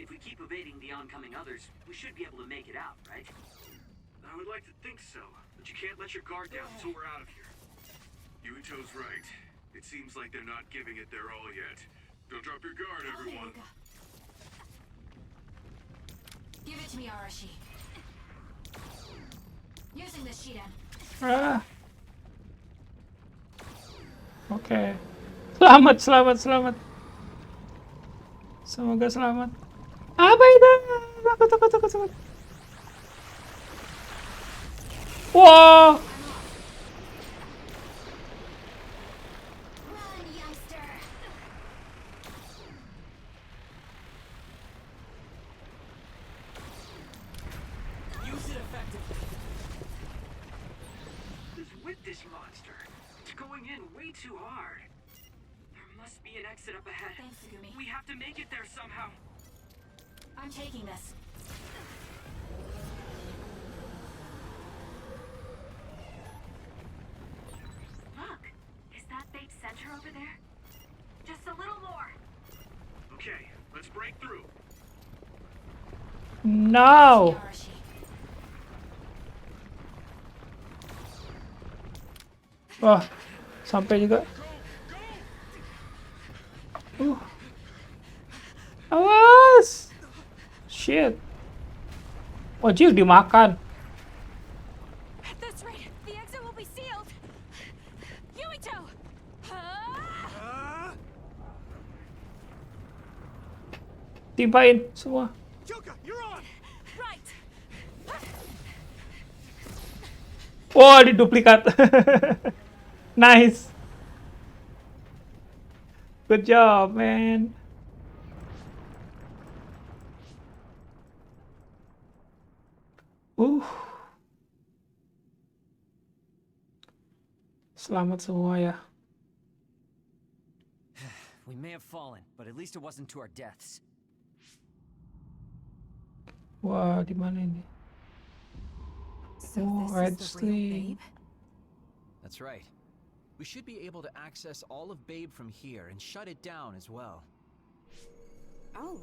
If we keep evading the oncoming others, we should be able to make it out, right? I would like to think so, but you can't let your guard down until we're out of here. Yuito's right. It seems like they're not giving it their all yet. Don't drop your guard, everyone. Give it to me, Arashi. Using the Shiden. Ah. Oke. Selamat, selamat, selamat. Semoga selamat. Apa itu? Takut. Wow. Run, youngster! Use it effectively. With this monster, it's going in way too hard. There must be an exit up ahead. Thanks, Sugumi. We have to make it there somehow. I'm taking this. Look, is that big center over there? Just a little more. Okay, let's break through. No. Arashi. Wah, sampai juga. Awas. Shit. Wajib dimakan. That's right. The exit will be sealed. Yuito! Timpain semua. Yuka, you're on! Right. Wah, diduplikat. Nice. Good job, man. Selamat semua ya. We may have fallen, but at least it wasn't to our deaths. Wah, di mana ini? So Oh, this red is the real string. Babe? That's right. We should be able to access all of Babe from here and shut it down as well. Oh,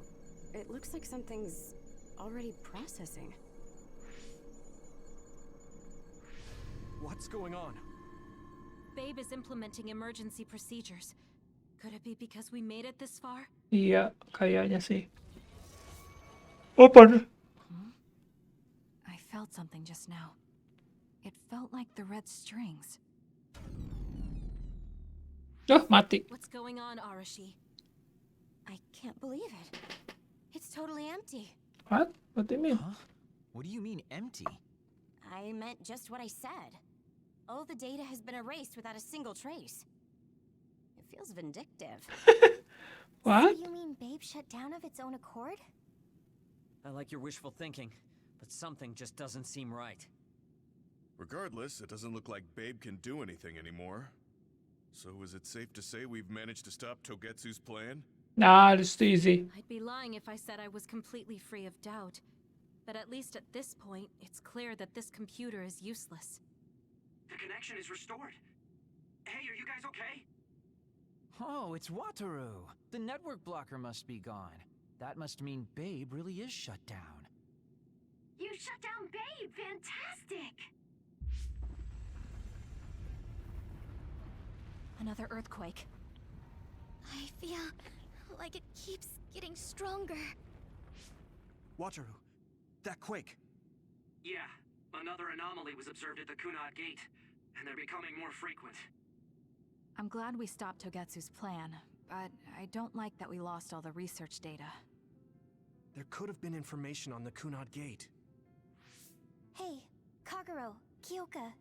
it looks like something's already processing. What's going on? Babe is implementing emergency procedures. Could it be because we made it this far? Iya, kayaknya sih. Open. I felt something just now. It felt like the red strings. Oh, mati. What's going on, Arashi? I can't believe it. It's totally empty. What? What do you mean? Huh? What do you mean empty? I meant just what I said. All the data has been erased without a single trace. It feels vindictive. What? So you mean Babe shut down of its own accord? I like your wishful thinking, but something just doesn't seem right. Regardless, it doesn't look like Babe can do anything anymore. So is it safe to say we've managed to stop Togetsu's plan? Nah, it's too easy. I'd be lying if I said I was completely free of doubt. But at least at this point, it's clear that this computer is useless. The connection is restored. Hey, are you guys okay? Oh, it's Wataru. The network blocker must be gone. That must mean Babe really is shut down. You shut down Babe! Fantastic! Another earthquake. I feel like it keeps getting stronger. Wataru, that quake. Yeah, another anomaly was observed at the Kunad Gate, and they're becoming more frequent. I'm glad we stopped Togetsu's plan, but I don't like that we lost all the research data. There could have been information on the Kunad Gate. Hey, Kagero, Kyoka,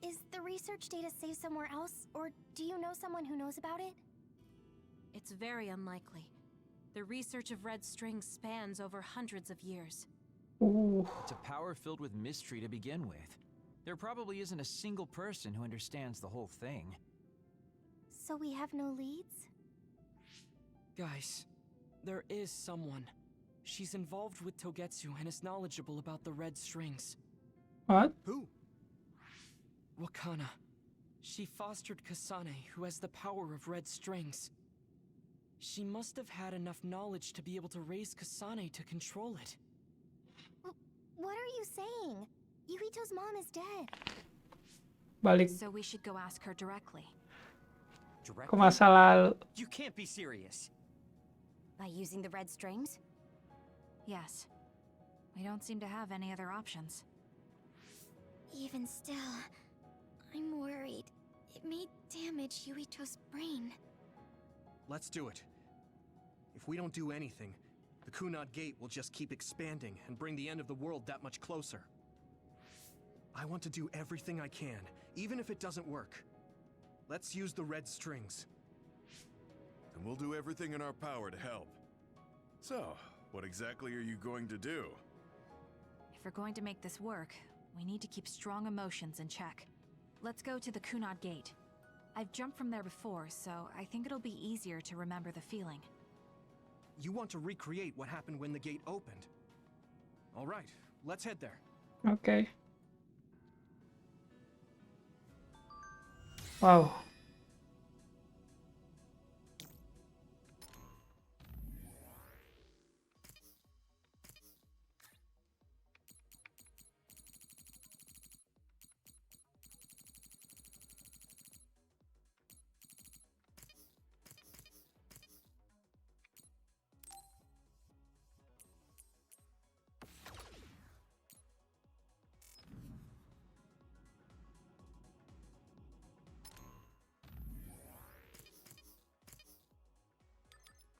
is the research data saved somewhere else, or do you know someone who knows about it? It's very unlikely. The research of red strings spans over hundreds of years. Ooh. It's a power filled with mystery to begin with. There probably isn't a single person who understands the whole thing. So we have no leads? Guys, there is someone. She's involved with Togetsu and is knowledgeable about the red strings. What? Who? Wakana. She fostered Kasane, who has the power of red strings. She must have had enough knowledge to be able to raise Kasane to control it. What are you saying? Yuito's mom is dead. Balik So we should go ask her directly. ke masa lalu. You can't be serious. By using the red strings? Yes. We don't seem to have any other options. Even still, I'm worried. It may damage Yuito's brain. Let's do it. If we don't do anything, the Kunad Gate will just keep expanding and bring the end of the world that much closer. I want to do everything I can, even if it doesn't work. Let's use the red strings. And we'll do everything in our power to help. So, what exactly are you going to do? If we're going to make this work, we need to keep strong emotions in check. Let's go to the Kunad Gate. I've jumped from there before, so I think it'll be easier to remember the feeling. You want to recreate what happened when the gate opened? All right, let's head there. Okay. Wow.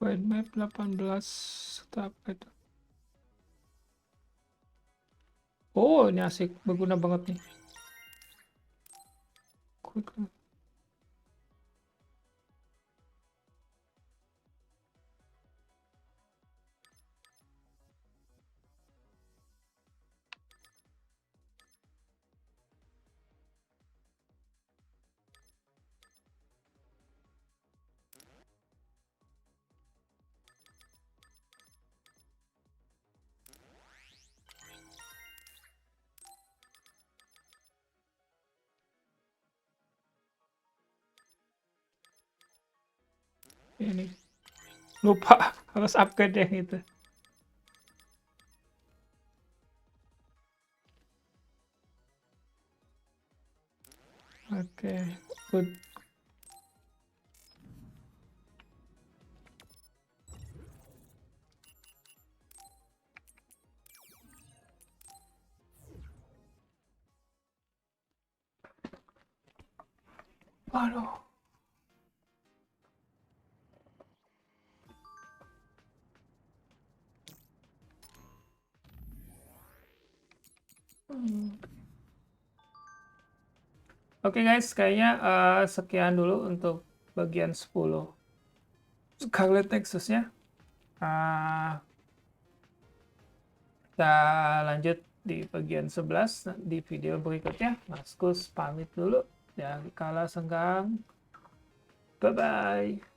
Point map 18 apa itu? Oh, ini asik, berguna banget nih. Quick. Ini lupa harus upgrade yang itu. Oke, good. Aduh. Oke guys, kayaknya sekian dulu untuk bagian 10 Scarlet Nexus-nya. Kita lanjut di bagian 11 di video berikutnya. Mas Kus pamit dulu dari Kala Senggang. Bye-bye.